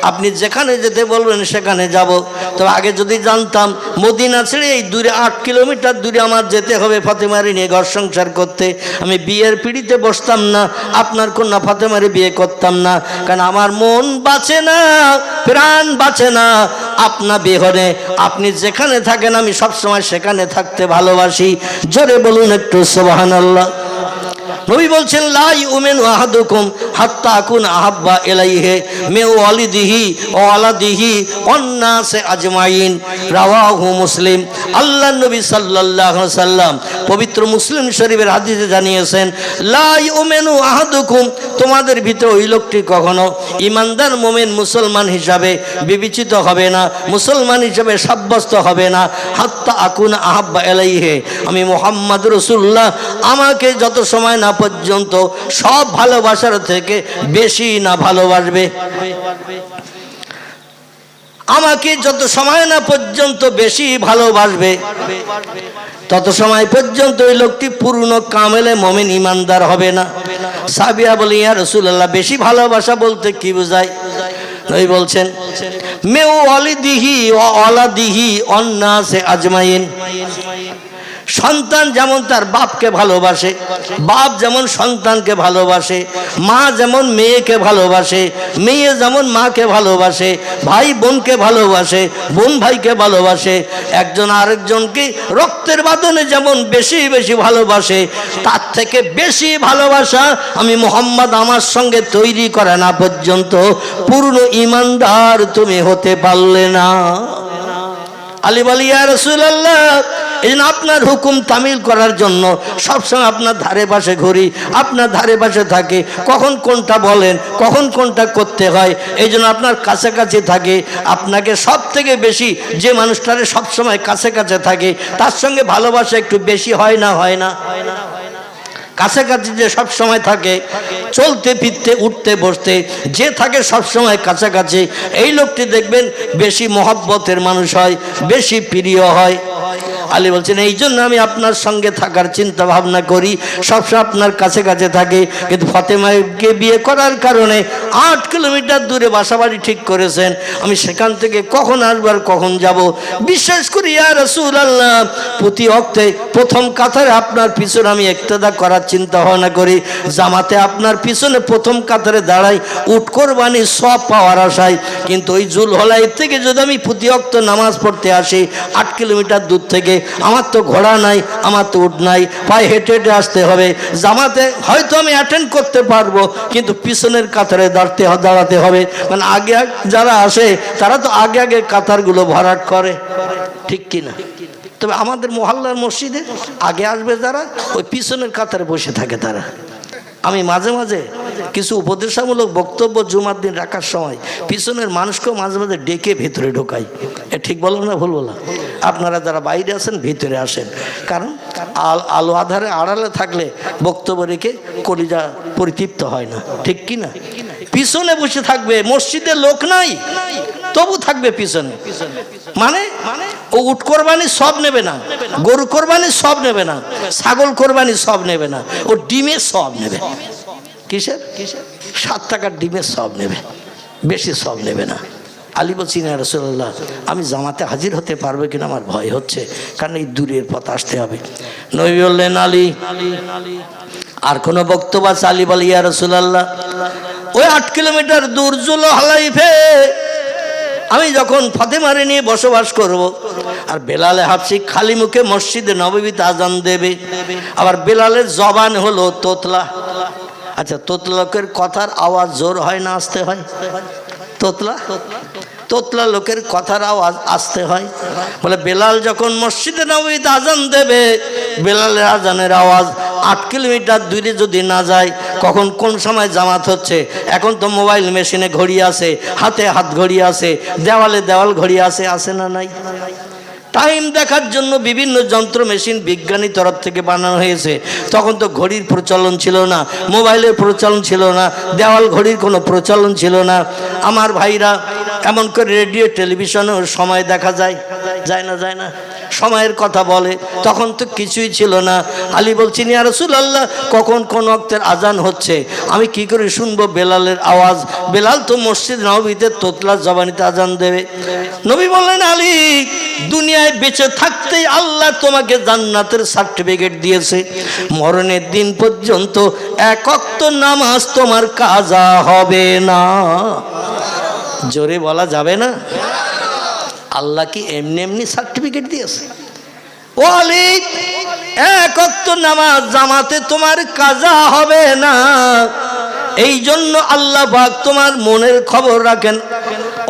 আপনি যেখানে যেতে বলবেন সেখানে যাব। তবে আগে যদি জানতাম মদিনা ছেড়ে এই দূরে 8 কিলোমিটার দূরে আমার যেতে হবে ফাতেমারে নিয়ে ঘর সংসার করতে, আমি বিয়ের পিড়িতে বসতাম না, আপনার কন্যা ফাতেমারে বিয়ে করতাম না। কারণ আমার মন বাঁচে না, প্রাণ বাঁচে না আপনা বিহনে। আপনি যেখানে থাকেন আমি সবসময় সেখানে থাকতে ভালোবাসি। জোরে বলুন একটু সুবহানাল্লাহ। নবী বলছেন, লা ইউমিনু আহাদুকুম হাত্তা আকুন আহাব্বা ইলাইহি মিন ওয়ালিদিহি ওয়া ওয়ালাদিহি ওয়ান নাসি আজমাইন, রাওয়াহু মুসলিম। আল্লাহর নবী সাল্লাল্লাহু আলাইহি সাল্লাম পবিত্র মুসলিম শরীফের হাদিসে জানিয়েছেন, লা ইউমিনু আহাদুকুম, তোমাদের ভিতরে ওই লোকটি কখনো ইমানদার মুমিন মুসলমান হিসাবে বিবেচিত হবে না, মুসলমান হিসাবে সাব্যস্ত হবে না, হাত্তা আকুন আহাব্বা ইলাইহি, আমি মুহাম্মদ রাসূলুল্লাহ আমাকে যত সময় না পর্যন্ত সব ভালোবাসার থেকে বেশি না ভালোবাসবে, আমাকে যত সময় না পর্যন্ত বেশি ভালোবাসবে, তত সময় পর্যন্ত ওই লোকটি পূর্ণ কামেলে মুমিন ইমানদার হবে না। সাহাবীরা বলে, ইয়া রাসূলুল্লাহ, বেশি ভালোবাসা বলতে কি বোঝায়? নবী বলছেন, মেও ওয়ালিদিহি ওয়া ওয়ালাদিহি ওয়ান নাসি আজমাইন, সন্তান যেমন তার বাপকে ভালোবাসে, বাপ যেমন সন্তানকে ভালোবাসে, মা যেমন মেয়েকে ভালোবাসে, মেয়ে যেমন মাকে ভালোবাসে, ভাই বোনকে ভালোবাসে, বোন ভাইকে ভালোবাসে, একজন আরেকজনকে রক্তের বাঁধনে যেমন বেশি বেশি ভালোবাসে, তার থেকে বেশি ভালোবাসা আমি মুহাম্মদ আমার সঙ্গে তৈরি করা না পর্যন্ত পূর্ণ ঈমানদার তুমি হতে পারলে না। আলী বলে, ইয়া রাসূলুল্লাহ, এই জন্য আপনার হুকুম তামিল করার জন্য সবসময় আপনার ধারে পাশে ঘুরি, আপনার ধারে পাশে থাকে, কখন কোনটা বলেন, কখন কোনটা করতে হয়, এই জন্য আপনার কাছাকাছি থাকে। আপনাকে সব থেকে বেশি যে মানুষটারে সবসময় কাছে কাছে থাকে তার সঙ্গে ভালোবাসা একটু বেশি হয় না? হয় না? কাছাকাছি যে সব সময় থাকে, চলতে ফিরতে উঠতে বসতে যে থাকে সব সময় কাছাকাছি, এই লোকটি দেখবেন বেশি মহব্বতের মানুষ হয়, বেশি প্রিয় হয়। আলী বলছেন, এই জন্য আমি আপনার সঙ্গে থাকার চিন্তা ভাবনা করি, সবসময় আপনার কাছে কাছে থাকে। কিন্তু ফাতেমাকে বিয়ে করার কারণে 8 কিলোমিটার দূরে বাসাবাড়ি ঠিক করেছেন। আমি সেখান থেকে কখন আসবো আর কখন যাব? বিশ্বাস করি ইয়া রাসূলুল্লাহ, প্রতি ওয়াক্তে প্রথম কাতারে আপনার পিছনে আমি ইক্তেদা করার চিন্তা ভাবনা করি, জামাতে আপনার পিছনে প্রথম কাতারে দাঁড়াই, উট কোরবানি সব পাওয়ার আশায়। কিন্তু ওই জুলহলাইফ থেকে যদি আমি প্রতি ওয়াক্ত নামাজ পড়তে আসি 8 কিলোমিটার দূর থেকে, আমার তো ঘোড়া নাই, আমার তো উট নাই, পায়ে হেঁটে হেঁটে আসতে হবে। জামাতে হয়তো আমি অ্যাটেন্ড করতে পারবো, কিন্তু পিছনের কাতারে দাঁড়াতে হবে। মানে আগে যারা আসে তারা তো আগে আগে কাতারগুলো ভরাট করে, ঠিক কিনা? তবে আমাদের মহল্লার মসজিদে আগে আসবে যারা, ওই পিছনের কাতারে বসে থাকে তারা। আমি মাঝে মাঝে কিছু উপদেশামূলক বক্তব্য জুমার দিন রাখার সময় পিছনের মানুষকেও মাঝে মাঝে ডেকে ভেতরে ঢোকাই। এ ঠিক বললাম না ভুল বললাম? আপনারা যারা বাইরে আছেন ভিতরে আসেন, কারণ আলো আধারে আড়ালে থাকলে বক্তব্য রেখে কলিজা পরিতৃপ্ত হয় না, ঠিক কি না? পিছনে বসে থাকবে, মসজিদে লোক নাই তবু থাকবে পিছনে। মানে ও উট কোরবানি সব নেবে না, গরু কোরবানি সব নেবে না, ছাগল কোরবানি সব নেবে না, ও ডিমের সব নেবে। কিসের? 7 টাকার ডিমের সব নেবে, বেশি সব নেবে না। আলী বলছি, ইয়া রাসূলুল্লাহ, আমি জামাতে হাজির হতে পারবো কিনা আমার ভয় হচ্ছে, কারণ এই দূরের পথ আসতে হবে। নবী বললেন, আলী আর কোনো বক্তব্য আছে? আলী বলে, ইয়া রাসূলুল্লাহ, ওই 8 কিলোমিটার দূর জুলহলাইফে আমি যখন ফাতেমারে নিয়ে বসবাস করব, আর বেলালে হাফসি খালি মুখে মসজিদে নববীতে আজান দেবে, আবার বেলালের জবান হলো তোতলা। আচ্ছা, তোতলা লোকের কথার আওয়াজ জোর হয় না আস্তে হয়? তোতলা লোকের কথার আওয়াজ আসতে হয়। বলে বেলাল যখন মসজিদে নববীতে আজান দেবে, বেলালের আজানের আওয়াজ 8 কিলোমিটার দূরে যদি না যায়, কখন কোন সময় জামাত হচ্ছে, এখন তো মোবাইল মেশিনে ঘড়ি আছে, হাতে হাত ঘড়ি আছে, দেওয়ালে দেওয়াল ঘড়ি আছে, আছে না নাই? টাইম দেখার জন্য বিভিন্ন যন্ত্র মেশিন বিজ্ঞানী তরফ থেকে বানানো হয়েছে। তখন তো ঘড়ির প্রচলন ছিল না, মোবাইলের প্রচলন ছিল না, দেওয়াল ঘড়ির কোনো প্রচলন ছিল না। আমার ভাইরা এমন করে রেডিও টেলিভিশনেও সময় দেখা যায়, যায় না? যায় না? সময়ের কথা বলে, তখন তো কিছুই ছিল না। আলী বলছেন, ইয়া রাসূলুল্লাহ, কখন কোন ওয়াক্তের আজান হচ্ছে আমি কি করে শুনবো বেলালের আওয়াজ? বেলাল তো মসজিদ নববীতে তোতলা জবানিতে আজান দেবে। নবী বললেন, আলী, দুনিয়ায় বেঁচে থাকতেই আল্লাহ তোমাকে জান্নাতের সার্টিফিকেট দিয়েছে, মরণের দিন পর্যন্ত 1 ওয়াক্ত নামাজ তোমার কাজা হবে না। জোরে বলা যাবে না? আল্লাহ কি এমনি এমনি সার্টিফিকেট দিয়েছে? ও আলী, 1 ওয়াক্ত নামাজ জামাতে তোমার কাজা হবে না। এই জন্য আল্লাহ পাক তোমার মনের খবর রাখেন।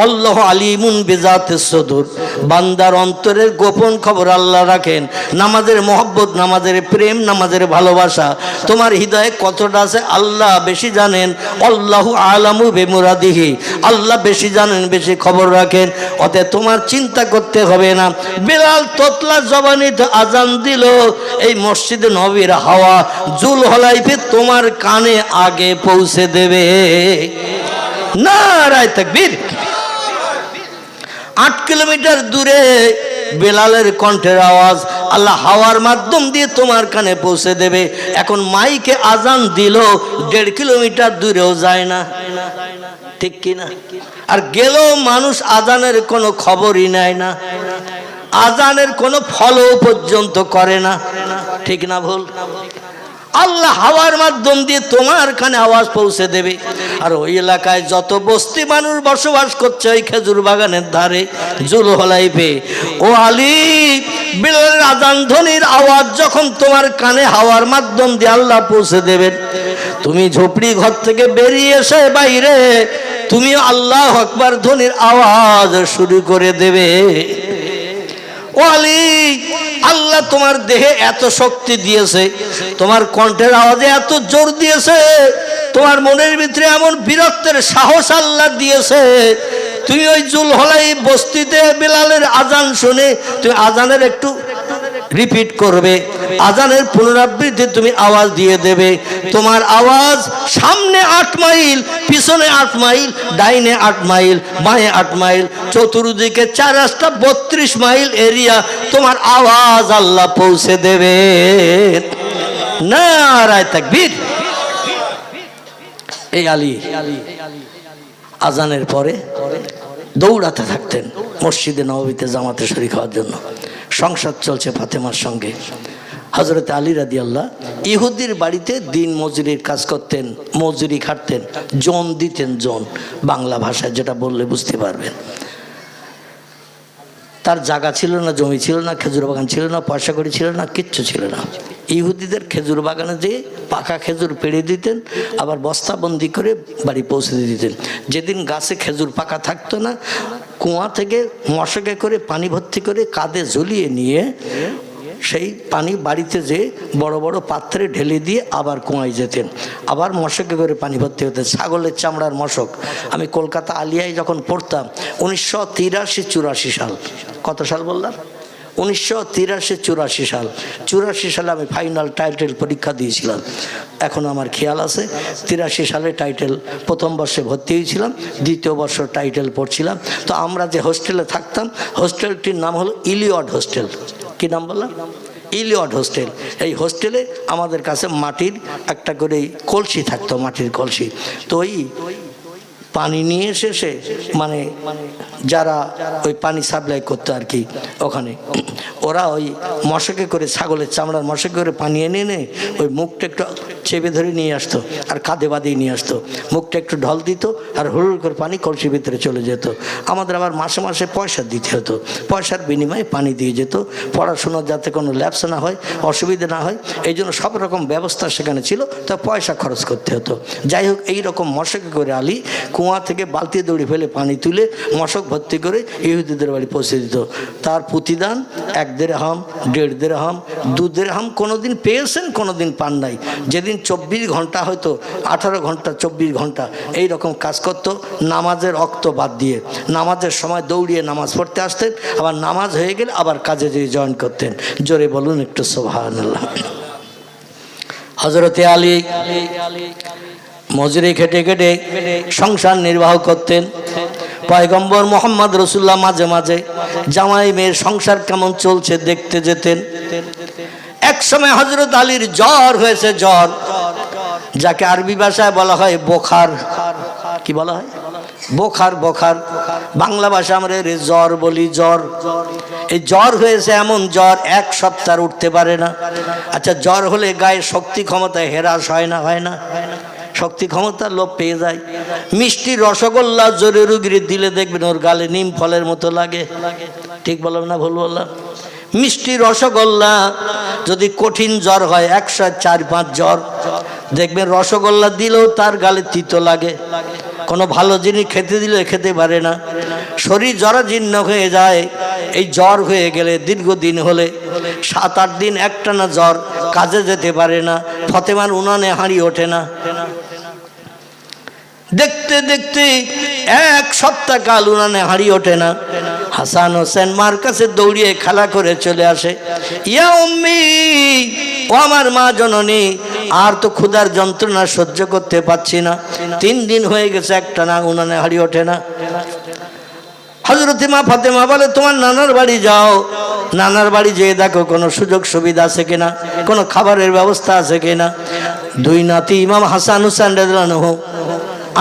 আল্লাহ আলিমুন বিজাতিস সুদূর, বান্দার অন্তরের গোপন খবর আল্লাহ রাখেন। নামাজের মহব্বত, নামাজের প্রেম, নামাজের ভালোবাসা তোমার হৃদয়ে কতটা আছে আল্লাহ বেশি জানেন। আল্লাহু আলামু বিমুরাদিহি, আল্লাহ বেশি জানেন, বেশি খবর রাখেন। অতএব তোমার চিন্তা করতে হবে না। বেলাল তোতলা জবানিতে আজান দিল, এই মসজিদে নবীর হাওয়া জুলহলাইফে তোমার কানে আগে পৌঁছে দেবে। নারায়ে তাকবীর। 8 কিলোমিটার দূরে বেলালের কণ্ঠের আওয়াজ আল্লাহ হাওয়ার মাধ্যম দিয়ে তোমার কানে পৌঁছে দেবে। এখন মাইকে আজান দিল, 1.5 কিলোমিটার দূরেও যায় না, ঠিক কিনা? আর গেলেও মানুষ আজানের কোনো খবরই নেয় না। আজানের কোনো ফলো পর্যন্ত করে না। ঠিক না ভুল? আল্লাহ হাওয়ার মাধ্যম দিয়ে তোমার কানে আওয়াজ পৌঁছে দেবে। আর ওই এলাকায় যত বস্তি মানুষ বসবাস করছে ওই খেজুর বাগানের ধারে জুলহলাইফে, ও আলী, বিলালের আজান ধ্বনির আওয়াজ যখন তোমার কানে হাওয়ার মাধ্যম দিয়ে আল্লাহ পৌঁছে দেবেন, তুমি ঝোপড়ি ঘর থেকে বেরিয়ে এসে বাইরে তুমি আল্লাহু আকবার ধ্বনির আওয়াজ শুরু করে দেবে। ও আলী, আল্লাহ তোমার দেহে এত শক্তি দিয়েছে, তোমার কণ্ঠের আওয়াজে এত জোর দিয়েছে, তোমার মনের ভিতরে এমন বীরত্বের সাহস আল্লাহ দিয়েছে, তুমি ওই জুলহলাইফ বস্তিতে বিলালের আজান শুনে তুমি আজানের একটু রিপিট করবে, আজানের পুনরাবৃত্তি তুমি আওয়াজ দিয়ে দেবে। তোমার আওয়াজ সামনে 8 মাইল, পিছনে 8 মাইল, ডাইনে 8 মাইল, বাঁয়ে 8 মাইল, চতুর্দিকে 4 রাস্তা 32 মাইল এরিয়া তোমার আওয়াজ আল্লাহ পৌঁছে দেবে। নারায়ে তাকবীর। এই আলী আজানের পরে দৌড়াতে থাকতেন মসজিদে নববীতে জামাতে শরীক হওয়ার জন্য। সংসার চলছে ফাতেমার সঙ্গে। হযরত আলী রাদিয়াল্লাহু ইহুদির বাড়িতে দিন মজুরির কাজ করতেন, মজুরি খাটতেন, জন দিতেন, জন বাংলা ভাষায় যেটা বললে বুঝতে পারবেন। তার জায়গা ছিল না, জমি ছিল না, খেজুর বাগান ছিল না, পয়সা কড়ি ছিল না, কিচ্ছু ছিল না। ইহুদিদের খেজুর বাগানে যেয়ে পাকা খেজুর পেড়ে দিতেন, আবার বস্তাবন্দি করে বাড়ি পৌঁছে দিতেন। যেদিন গাছে খেজুর পাকা থাকতো না, কুয়া থেকে মশকে করে পানি ভর্তি করে কাঁধে ঝুলিয়ে নিয়ে সেই পানি বাড়িতে যেয়ে বড় বড় পাত্রে ঢেলে দিয়ে আবার কুয়ায় যেতেন, আবার মশকে করে পানি ভর্তি হতেন। ছাগলের চামড়ার মশক। আমি কলকাতা আলিয়ায় যখন পড়তাম 1983-84 সাল, কত সাল বললাম? 1983-84 সাল। 84 সালে আমি ফাইনাল টাইটেল পরীক্ষা দিয়েছিলাম, এখন আমার খেয়াল আছে। 83 সালে টাইটেল প্রথম বর্ষে ভর্তি হয়েছিলাম, দ্বিতীয় বর্ষ টাইটেল পড়ছিলাম। তো আমরা যে হোস্টেলে থাকতাম, হোস্টেলটির নাম হলো ইলিয়ট হোস্টেল। কি নাম বললাম? Elliot hostel. এই হোস্টেলে আমাদের কাছে মাটির একটা করে কলসি থাকতো, মাটির কলসি। তো ওই পানি নিয়ে এসে মানে যারা ওই পানি সাপ্লাই করতো আর কি, ওখানে ওরা ওই মশকে করে, ছাগলের চামড়ার মশকে করে পানি এনে এনে ওই মুখটা একটু চেপে ধরে নিয়ে আসতো আর কাঁধে বাঁধিয়ে নিয়ে আসতো। মুখটা একটু ঢল দিত আর হুড় করে পানি কলসির ভিতরে চলে যেত। আমাদের আবার মাসে মাসে পয়সা দিতে হতো, পয়সার বিনিময়ে পানি দিয়ে যেত। পড়াশোনার যাতে কোনো ল্যাপস না হয়, অসুবিধা না হয়, এই জন্য সব রকম ব্যবস্থা সেখানে ছিল, তা পয়সা খরচ করতে হতো। যাই হোক, এইরকম মশকে করে আলী কুয়া থেকে বালতি দড়ি ফেলে পানি তুলে মশক ভর্তি করে ইহুদিদের বাড়ি পৌঁছে দিত। তার প্রতিদান 1 দিরহাম, 1.5 দিরহাম, 2 দিরহাম কোনোদিন পেয়েছেন, কোনোদিন পান নাই। যেদিন 24 ঘন্টা হয়তো 18 ঘন্টা 24 ঘন্টা এই রকম কাজ করতো, নামাজের ওয়াক্ত বাদ দিয়ে নামাজের সময় দৌড়িয়ে নামাজ পড়তে আসতেন, আবার নামাজ হয়ে গেলে আবার কাজে যেয়ে জয়েন করতেন। জোরে বলুন একটু সুবহানাল্লাহ। হযরতে আলী মজুরি খেটে খেটে সংসার নির্বাহ করতেন। পয়গম্বর মোহাম্মদ রসুল্লাহ মাঝে মাঝে জামাই মেয়ের সংসার কেমন চলছে দেখতে যেতেন। এক সময় হযরত আলীর জ্বর হয়েছে, জ্বর, যাকে আরবি ভাষায় বলা হয় বোখার। কি বলা হয়? বোখার। বোখার বাংলা ভাষা আমরা জ্বর বলি, জ্বর। এই জ্বর হয়েছে, এমন জ্বর 1 সপ্তাহ উঠতে পারে না। আচ্ছা, জ্বর হলে গায়ে শক্তি ক্ষমতা হ্রাস হয় না? হয় না? শক্তি ক্ষমতা লোপ পেয়ে যায়। মিষ্টি রসগোল্লা জোরে রুগীর দিলে দেখবেন ওর গালে নিম ফলের মতো লাগে। ঠিক বললাম না ভুল বললাম? মিষ্টি রসগোল্লা যদি কঠিন জ্বর হয়, 104-5 জ্বর, দেখবেন রসগোল্লা দিলেও তার গালে তিতো লাগে। কোনো ভালো জিনিস খেতে দিলে খেতে পারে না, শরীর জরাজীর্ণ হয়ে যায়। এই জ্বর হয়ে গেলে দীর্ঘদিন হলে 7-8 দিন একটানা জ্বর, কাজে যেতে পারে না, ফাতেমার উনানে হাঁড়ি ওঠে না। দেখতে দেখতে 1 সপ্তাহ কাল উনানে হাঁড়ি ওঠে না। হাসান হোসেন মার কাছে দৌড়িয়ে খেলা করে চলে আসে, ইয়া উম্মি, ও আমার মা জননী, আর তো ক্ষুধার যন্ত্রণা সহ্য করতে পারছি না, 3 দিন হয়ে গেছে একটানা উনানে হাঁড়ি ওঠে না। হযরতে মা ফাতেমা বলে, তোমার নানার বাড়ি যাও, নানার বাড়ি যেয়ে দেখো কোনো সুযোগ সুবিধা আছে কিনা, কোনো খাবারের ব্যবস্থা আছে কিনা। 2 নাতি ইমাম হাসান হুসাইন রাদিয়াল্লাহু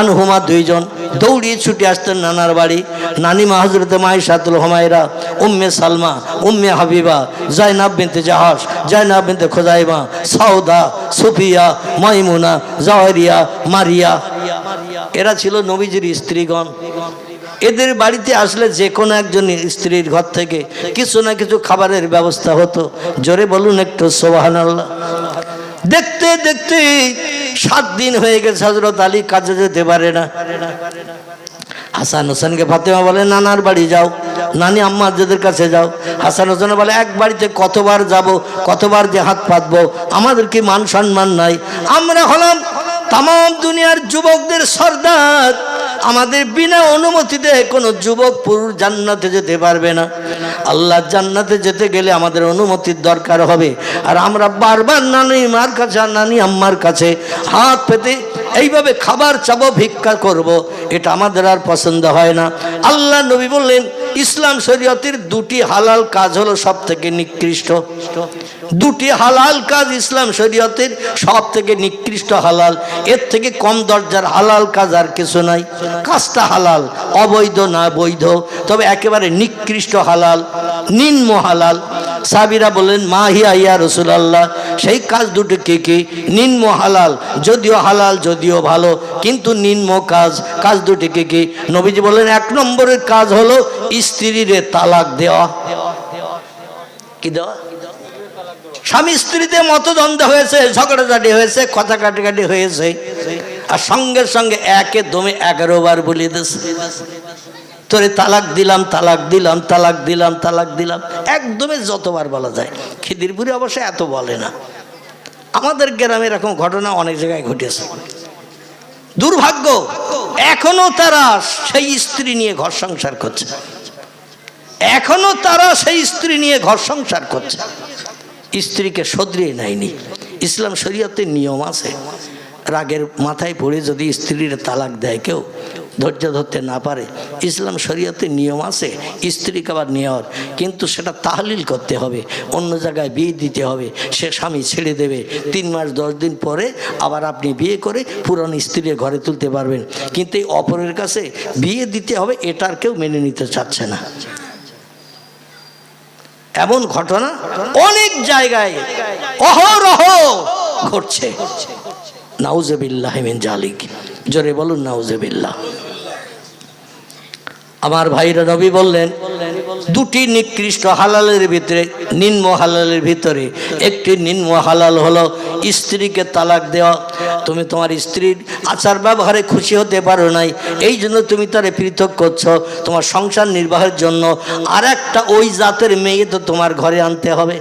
আনহুমা 2 জন, দৌড়িয়ে ছুটে আসতেন নানার বাড়ি। নানিমা হজরতে মাইশাতুল হুমায়রা, উম্মে সালমা, উম্মে হাবিবা, জাইনাব বিনতে জাহাস, জাইনাব বিনতে খোজাইমা, সাউদা, সুফিয়া, মাইমুনা, জাওয়ারিয়া, মারিয়া, এরা ছিল নবীজির স্ত্রীগণ। এদের বাড়িতে আসলে যে কোনো একজন স্ত্রীর ঘর থেকে কিছু না কিছু খাবারের ব্যবস্থা হতো। জোরে বলুন একটু সুবহানাল্লাহ। দেখতে দেখতে 7 দিন হয়ে গেছে, হযরত আলী কাজে যেতে পারে না। হাসান হোসেনকে ফাতেমা বলে নানার বাড়ি যাও, নানি আম্মাদের কাছে যাও। হাসান হোসেন বলে এক বাড়িতে কতবার যাব, কতবার যে হাত পাতবো, আমাদের কি মান সম্মান নাই? আমরা হলাম তাম দুনিয়ার যুবকদের সর্দার, আমাদের বিনা অনুমতিতে কোনো যুবক পুরুষ জান্নাতে যেতে পারবে না। আল্লাহ জান্নাতে যেতে গেলে আমাদের অনুমতির দরকার হবে। আর আমরা বারবার নানি মার কাছে আর নানি আম্মার কাছে হাত পেতে এইভাবে খাবার চাবো, ভিক্ষা করব, এটা আমাদের আর পছন্দ হয় না। আল্লাহ নবী বললেন ইসলাম শরীয়তের 2টি হালাল কাজ হলো সব থেকে নিকৃষ্ট। 2টি হালাল কাজ ইসলাম শরীয়তের সব থেকে নিকৃষ্ট হালাল। এর থেকে কম দরজার হালাল কাজ আর কিছু নাই। কাজটা হালাল, অবৈধ না বৈধ, তবে একেবারে নিকৃষ্ট হালাল, নিম্ন হালাল। সাহাবীরা বললেন মা হিয়া ইয়া রাসূলুল্লাহ, সেই কাজ দুটো কি কি? নিম্ন হালাল, যদিও হালাল যদিও ভালো, কিন্তু নিম্ন কাজ। কাজ দুটি কি কি? নবীজি বললেন 1 নম্বরের কাজ হলো স্ত্রীরে তালাক দেওয়া। কি দেওয়া? স্বামী স্ত্রীতে মতদ্বন্দ্ব হয়েছে, ঝগড়াঝাটি হয়েছে, কথা কাটাকাটি হয়েছে, আর সঙ্গে সঙ্গে একে দমে 11 বার বলে দিয়েছে তোরে তালাক দিলাম, তালাক দিলাম, তালাক দিলাম, তালাক দিলাম, একদমে যতবার বলা যায়। খিদিরপুরে অবশ্য এত বলে না, আমাদের গ্রামে এরকম ঘটনা অনেক জায়গায় ঘটেছে। দুর্ভাগ্য, এখনো তারা সেই স্ত্রী নিয়ে ঘর সংসার করছে, এখনো তারা সেই স্ত্রী নিয়ে ঘর সংসার করছে, স্ত্রীকে শোধরিয়ে নেয়নি। ইসলাম শরীয়তের নিয়ম আছে, রাগের মাথায় পড়ে যদি স্ত্রীর তালাক দেয় কেউ, ধৈর্য ধরতে না পারে, ইসলাম শরীয়তের নিয়ম আছে স্ত্রীকে আবার নেওয়ার, কিন্তু সেটা তাহলিল করতে হবে, অন্য জায়গায় বিয়ে দিতে হবে। সে স্বামী ছেড়ে দেবে, 3 মাস 10 দিন পরে আবার আপনি বিয়ে করে পুরনো স্ত্রীর ঘরে তুলতে পারবেন। কিন্তু এই অপরের কাছে বিয়ে দিতে হবে, এটার কেউ মেনে নিতে চাচ্ছে না। এমন ঘটনা অনেক জায়গায় অহরহ ঘটছে। নাউজুবিল্লাহি মিন জালিক। জোরে বলুন নাউজুবিল্লাহ। আমার ভাইরা, নবী বললেন 2টি নিকৃষ্ট হালালের ভিতরে, নিম্ন হালালের ভিতরে একটি নিম্ন হালাল হলো স্ত্রীকে তালাক দেওয়া। তুমি তোমার স্ত্রীর আচার ব্যবহারে খুশি হতে পারো নাই, এই জন্য তুমি তারে পৃথক করছো। তোমার সংসার নির্বাহের জন্য আর একটা ওই জাতের মেয়ে তো তোমার ঘরে আনতে হবে।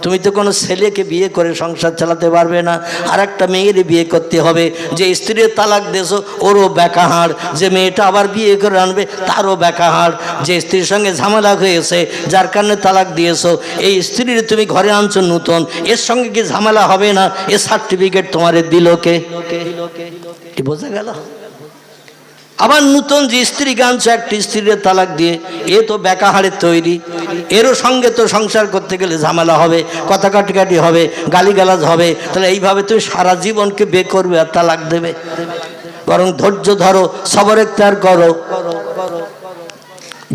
তুমি তো কোনো ছেলেকে বিয়ে করে সংসার চালাতে পারবে না, আর একটা মেয়ের বিয়ে করতে হবে। যে স্ত্রীর তালাক দিয়েছো ওরও বেকাহাড়, যে মেয়েটা আবার বিয়ে করে আনবে তারও বেকাহাড়। যে স্ত্রীর সঙ্গে ঝামেলা হয়েছে, যার কারণে তালাক দিয়েছো, এই স্ত্রীর তুমি ঘরে আনছো নতুন, এর সঙ্গে কি ঝামেলা হবে না? এ সার্টিফিকেট তোমারে দিল কে? কি বোঝা গেল? আবার নতুন যে স্ত্রীকে আনছো একটি স্ত্রীর তালাক দিয়ে, এ তো বেকাহাড়ের তৈরি, এরও সঙ্গে তো সংসার করতে গেলে ঝামেলা হবে, কথা কাটাকাটি হবে, গালিগালাজ হবে। তাহলে এইভাবে তুমি সারা জীবনকে বে করবে আর তালাক দেবে? বরং ধৈর্য ধরো, সবর ইখতিয়ার করো,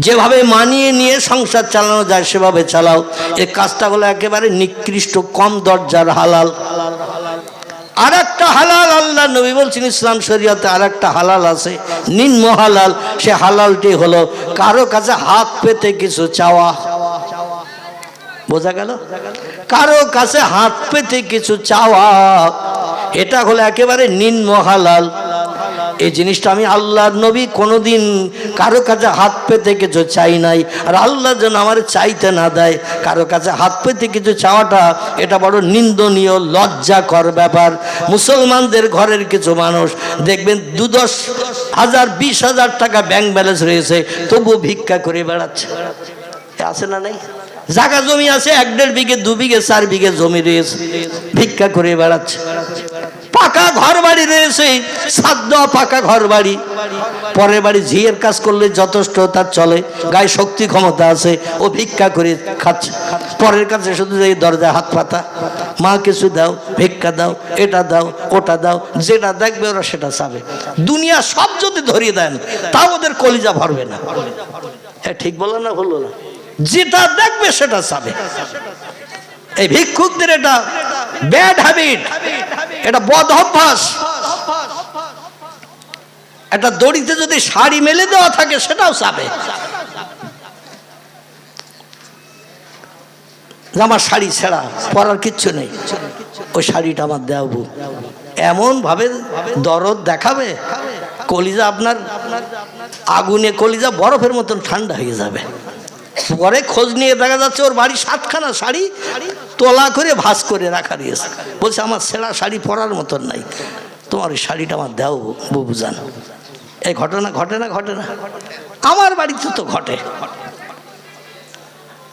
যেভাবে মানিয়ে নিয়ে সংসার চালানো যায় সেভাবে চালাও। এই কাজটা হলো একেবারে নিকৃষ্ট, কম দরজার হালাল। আর একটা হালাল আল্লাহ নবী বলছেন ইসলাম শরীয়তে আর একটা হালাল আছে, নিম্ন হালাল। সে হালালটি হলো কারো কাছে হাত পেতে কিছু চাওয়া। বোঝা গেল? কারো কাছে হাত পেতে কিছু চাওয়া, এটা হলো একেবারে নিম্ন হালাল। এই জিনিসটা আমি আল্লাহর নবী কোনোদিন কারো কাছে হাত পেতে কিছু চাই নাই, আর আল্লাহ যেন আমার চাইতে না দেয়। কারো কাছে হাত পেতে কিছু চাওয়াটা এটা বড় নিন্দনীয়, লজ্জাকর ব্যাপার। মুসলমানদের ঘরের কিছু মানুষ দেখবেন 10,000 20,000 টাকা ব্যাংক ব্যালেন্স রয়েছে, তবু ভিক্ষা করে বেড়াচ্ছে। আছে না নাই? জায়গা জমি আছে 1-1.5 বিঘে 2 বিঘে 4 বিঘে জমি রয়েছে, ভিক্ষা করে বেড়াচ্ছে। পাকা ঘর বাড়ি রয়েছে, সাধ্য পাকা ঘর বাড়ি, পরের বাড়ি ঝিয়ের কাজ করলে যথেষ্ট তার চলে, গায়ে শক্তি ক্ষমতা আছে, ও ভিক্ষা করে খাচ্ছে। পরের কাছে শুধু এই দরজায় হাত পাতা, মা কিছু দাও, ভিক্ষা দাও, এটা দাও, ওটা দাও, যেটা দেখবে ওরা সেটা চাবে। দুনিয়া সব যদি ধরিয়ে দেন, তাও ওদের কলিজা ভরবে না। হ্যাঁ, ঠিক বললো না, বললো না? যেটা দেখবে সেটা চাবে। এই ভিক্ষুকদের এটা ব্যাড হ্যাবিট, এটা বদ অভ্যাস। একটা দড়িতে যদি শাড়ি মেলে দেওয়া থাকে সেটাও চাবে। আমার শাড়ি ছেঁড়া, পরার কিচ্ছু নেই, ওই শাড়িটা আমার দেবো, এমন ভাবে দরদ দেখাবে, কলিজা আপনার আগুনে কলিজা বরফের মতন ঠান্ডা হয়ে যাবে। পরে খোঁজ নিয়ে দেখা যাচ্ছে ওর বাড়ি 7খানা শাড়ি তোলা করে ভাঁজ করে রাখা দিয়েছে। বলছে আমার ছেঁড়া শাড়ি পরার মতন নাই, তোমার ওই শাড়িটা আমার দেও বুবু জান। এই ঘটনা ঘটে না? ঘটে না? আমার বাড়িতে তো ঘটে।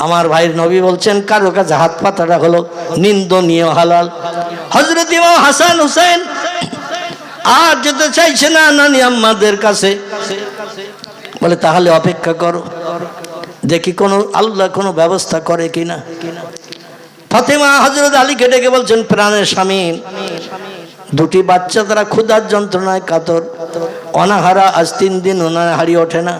আমার ভাইয়ের নবী বলছেন কারো কাছে হাত পাতাটা হলো নিন্দনীয়, হালাল। হযরত ইমাম হাসান হুসেন আর যেতে চাইছে না নানি আম্মাদের কাছে, বলে তাহলে অপেক্ষা করো, দেখি কোনো আল্লাহ কোনো ব্যবস্থা করে কিনা। ফাতেমা হযরত আলীকে ডেকে বলছেন প্রাণের স্বামী, দুটি বাচ্চা তারা ক্ষুধার যন্ত্রণায় কাতর, অনাহারা, আজ 3 দিন ওনার হাড়ি ওঠে না,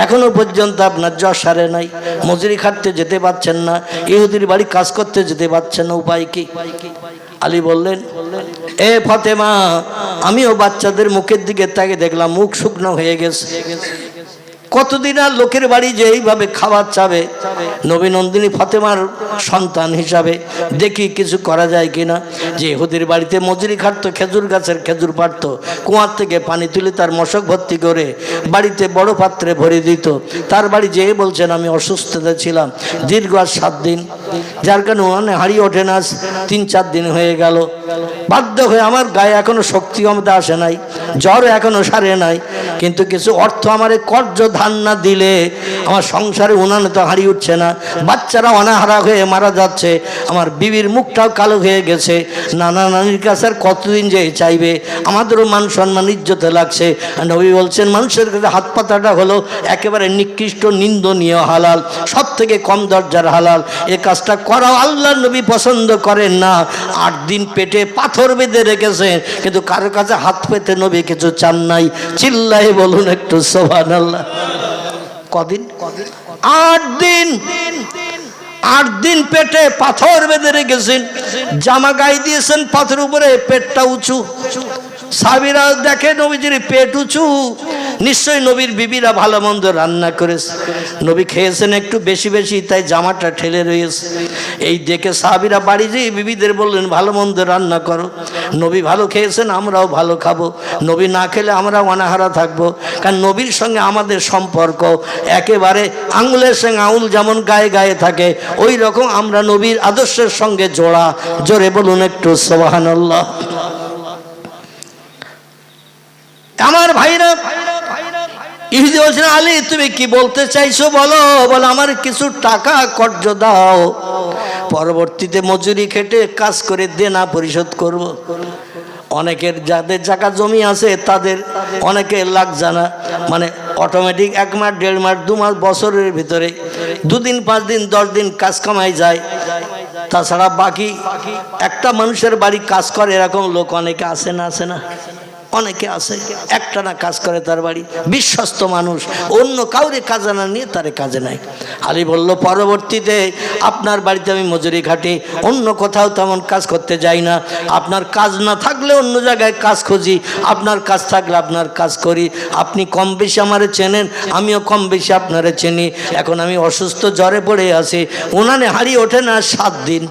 এখনো পর্যন্ত আপনার জ্বর সারে নাই, মজুরি খাটতে যেতে পারছেন না, ইহুদির বাড়ি কাজ করতে যেতে পারছেন না, উপায় কি? আলী বললেন, এ ফাতেমা, আমিও বাচ্চাদের মুখের দিকে তাকে দেখলাম, মুখ শুকনো হয়ে গেছে, কতদিন আর লোকের বাড়ি যে এইভাবে খাবার চাবে। নবী নন্দিনী ফাতেমার সন্তান হিসাবে দেখি কিছু করা যায় কিনা। যে ইহুদির বাড়িতে মজুরি খাটতো, খেজুর গাছের খেজুর পাড়ত, কুয়ার থেকে পানি তুলে তার মশক ভর্তি করে বাড়িতে বড় পাত্রে ভরে দিত, তার বাড়ি যেয়ে বলছেন আমি অসুস্থতা ছিলাম দীর্ঘ আর 7 দিন, যার কারণে ওখানে হাড়ি ওঠে না, 3-4 দিন হয়ে গেল, বাধ্য হয়ে আমার গায়ে এখনো শক্তি ক্ষমতা আসে নাই, জ্বর এখনো সারে নাই, কিন্তু কিছু অর্থ আমার কর্য ধান না দিলে আমার সংসারে উনানে তো হারিয়ে উঠছে না, বাচ্চারা অনাহারা হয়ে মারা যাচ্ছে, আমার বিবির মুখটাও কালো হয়ে গেছে, নানা নানির কাছে আর কতদিন যে চাইবে, আমাদেরও মান সম্মান ইজ্জতে লাগছে। নবী বলছেন মানুষের কাছে হাত পাতাটা হলো একেবারে নিকৃষ্ট, নিন্দনীয়, হালাল, সব থেকে কম দরজার হালাল। এ কাজটা করাও আল্লাহ নবী পছন্দ করেন না। 8 দিন পেটে পাথর বেঁধে রেখেছেন, কিন্তু কারো কাছে হাত পেতে নবী কিছু চান নাই। চিল্লাই বলুন একটু সুবহানাল্লাহ। কদিন? 8 দিন। 8 দিন পেটে পাথর বেঁধে রেখেছেন, জামা গায়ে দিয়েছেন পাথর উপরে, পেটটা উঁচু। সাহাবীরা দেখে নবীজির পেট উঁচু, নিশ্চয়ই নবীর বিবিরা ভালো মন্দ রান্না করেছে, নবী খেয়েছেন একটু বেশি বেশি, তাই জামাটা ঠেলে রয়েছে। এই দেখে সাহাবীরা বাড়ি যেয়ে বিবিদের বললেন ভালো মন্দ রান্না করো, নবী ভালো খেয়েছেন আমরাও ভালো খাবো, নবী না খেলে আমরা অনাহারা থাকবো। কারণ নবীর সঙ্গে আমাদের সম্পর্ক একেবারে আঙুলের সঙ্গে আঙুল যেমন গায়ে গায়ে থাকে, ওই রকম আমরা নবীর আদর্শের সঙ্গে জোড়া। জোরে বলুন একটু সুবহানাল্লাহ। আমার ভাইরা, ইহুদি বলছেন আলী তুমি কি বলতে চাইছো বলো। বলো আমার কিছু টাকা কর্জ দাও, পরবর্তীতে মজুরি খেটে কাজ করে দেনা পরিশোধ করব। অনেকের যাদের জায়গা জমি আছে তাদের অনেকে লাখ জানা, মানে অটোমেটিক 1 মাস 1.5 মাস 2 মাস বছরের ভিতরে 2 দিন 5 দিন 10 দিন কাজ কামাই যায়। তাছাড়া বাকি একটা মানুষের বাড়ি কাজ করে এরকম লোক অনেকে আসে না? আসে না? অনেকে আছে একটা না কাজ করে তার বাড়ি, বিশ্বস্ত মানুষ, অন্য কাউরে কাজে না নিয়ে তারে কাজে নাই। আলী বলল পরবর্তীতে আপনার বাড়িতে আমি মজুরি খাটি, অন্য কোথাও তেমন কাজ করতে যাই না, আপনার কাজ না থাকলে অন্য জায়গায় কাজ খুঁজি, আপনার কাজ থাকলে আপনার কাজ করি। আপনি কম বেশি আমারে চেনেন, আমিও কম বেশি আপনারে চিনি। এখন আমি অসুস্থ, জ্বরে পড়ে আছি, উনানে হাড়ি ওঠে না 7 দিন।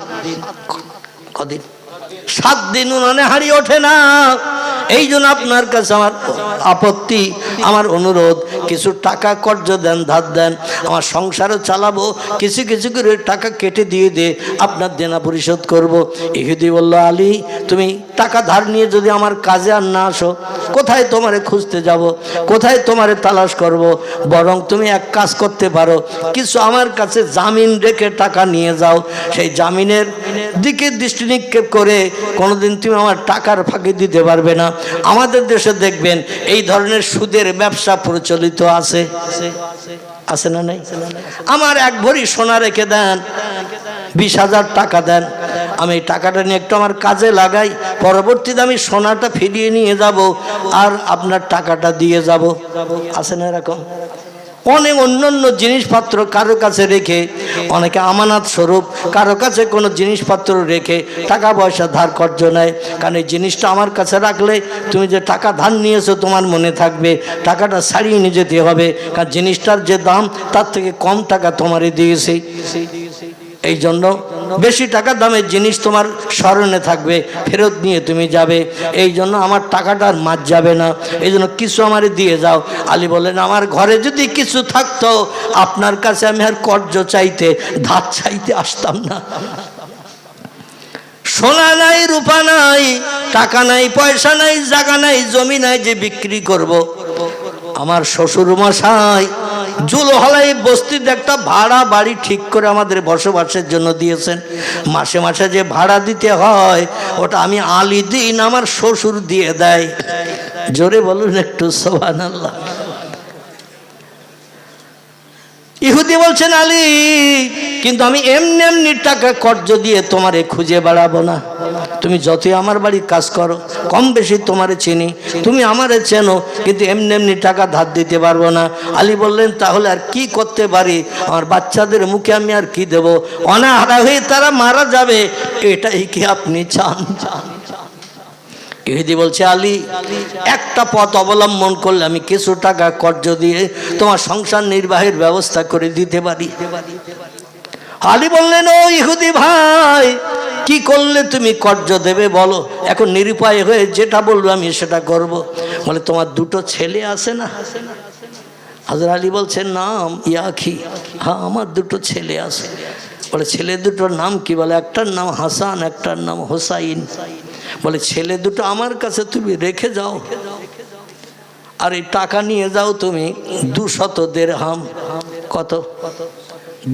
কদিন? 7 দিন উনানে হাড়ি ওঠে না। এই জন্য আপনার কাছে আমার আপত্তি, আমার অনুরোধ, কিছু টাকা কর্জ দেন, ধার দেন, আমার সংসারও চালাবো, কিছু কিছু করে টাকা কেটে দিয়ে দে, আপনার দেনা পরিশোধ করব। ইহুদি বলল আলী তুমি টাকা ধার নিয়ে যদি আমার কাজে আর না আসো, কোথায় তোমারে খুঁজতে যাব, কোথায় তোমারে তালাশ করব? বরং তুমি এক কাজ করতে পারো, কিছু আমার কাছে জামিন রেখে টাকা নিয়ে যাও, সেই জামিনের দিকে দৃষ্টি নিক্ষেপ করে কোনোদিন তুমি আমার টাকার ফাঁকি দিতে পারবে না। আমাদের দেশে দেখবেন এই ধরনের সুদের ব্যবসা প্রচলিত আছে, আছে না নাই? আমার 1 ভরি সোনা রেখে দেন, 20,000 টাকা দেন, আমি এই টাকাটা নিয়ে একটু আমার কাজে লাগাই, পরবর্তীতে আমি সোনাটা ফিরিয়ে নিয়ে যাব আর আপনার টাকাটা দিয়ে যাব। আছে না এরকম? অনেক অন্যান্য জিনিসপত্র কারো কাছে রেখে, অনেকে আমানত স্বরূপ কারো কাছে কোনো জিনিসপত্র রেখে টাকা পয়সা ধার কর্জ নেয়। কারণ এই জিনিসটা আমার কাছে রাখলে তুমি যে টাকা ধার নিয়েছো তোমার মনে থাকবে, টাকাটা ছাড়িয়ে নিয়ে যেতে হবে, কারণ জিনিসটার যে দাম তার থেকে কম টাকা তোমারই দিয়েছে। এই জন্য বেশি টাকা দামের জিনিস তোমার স্মরণে থাকবে, ফেরত নিয়ে তুমি যাবে। এই জন্য আমার টাকাটা আর মার যাবে না, এই জন্য কিছু আমারে দিয়ে যাও। আলী বললেন, আমার ঘরে যদি কিছু থাকতো আপনার কাছে আমি আর কর্জ চাইতে, ধার চাইতে আসতাম না। সোনা নাই, রূপা নাই, টাকা নাই, পয়সা নাই, জায়গা নাই, জমি নাই যে বিক্রি করব। আমার শ্বশুর মশাই জুলহলাই বস্তিতে একটা ভাড়া বাড়ি ঠিক করে আমাদের বসবাসের জন্য দিয়েছেন। মাসে মাসে যে ভাড়া দিতে হয় ওটা আমি আলী দিই না, আমার শ্বশুর দিয়ে দেয়। জোরে বলুন একটু সুবহানাল্লাহ। ইহুদি বলছেন, আলী কিন্তু আমি এমনি এমনি টাকা কর্জ দিয়ে তোমারে খুঁজে বেড়াবো না। তুমি যতই আমার বাড়ি কাজ করো, কম বেশি তোমারে চিনি, তুমি আমারে চেনো, কিন্তু এমনি এমনি টাকা ধার দিতে পারবো না। আলী বললেন, তাহলে আর কি করতে পারি? আমার বাচ্চাদের মুখে আমি আর কি দেবো? অনাহারা হয়ে তারা মারা যাবে, এটাই কি আপনি চান? ইহুদি বলছে, আলী একটা পথ অবলম্বন করলে আমি কিছু টাকা কর্জ দিয়ে তোমার সংসার নির্বাহের ব্যবস্থা করে দিতে পারি। আলী বললেন, ও ইহুদি ভাই, কি করলে তুমি কর্জ দেবে বলো? এখন নিরুপায় হয়ে যেটা বলবো আমি সেটা করব। বলে, তোমার দুটো ছেলে আছে না? হযরত আলী বলছেন, নাম ইয়াখি, হ্যাঁ আমার দুটো ছেলে আছে। বলে, ছেলে দুটোর নাম কি? বলে, একটার নাম হাসান, একটার নাম হোসাইন। বলে, ছেলে দুটো আমার কাছে তুমি রেখে যাও, আর এই টাকা নিয়ে যাও তুমি 200 দিরহাম। কত?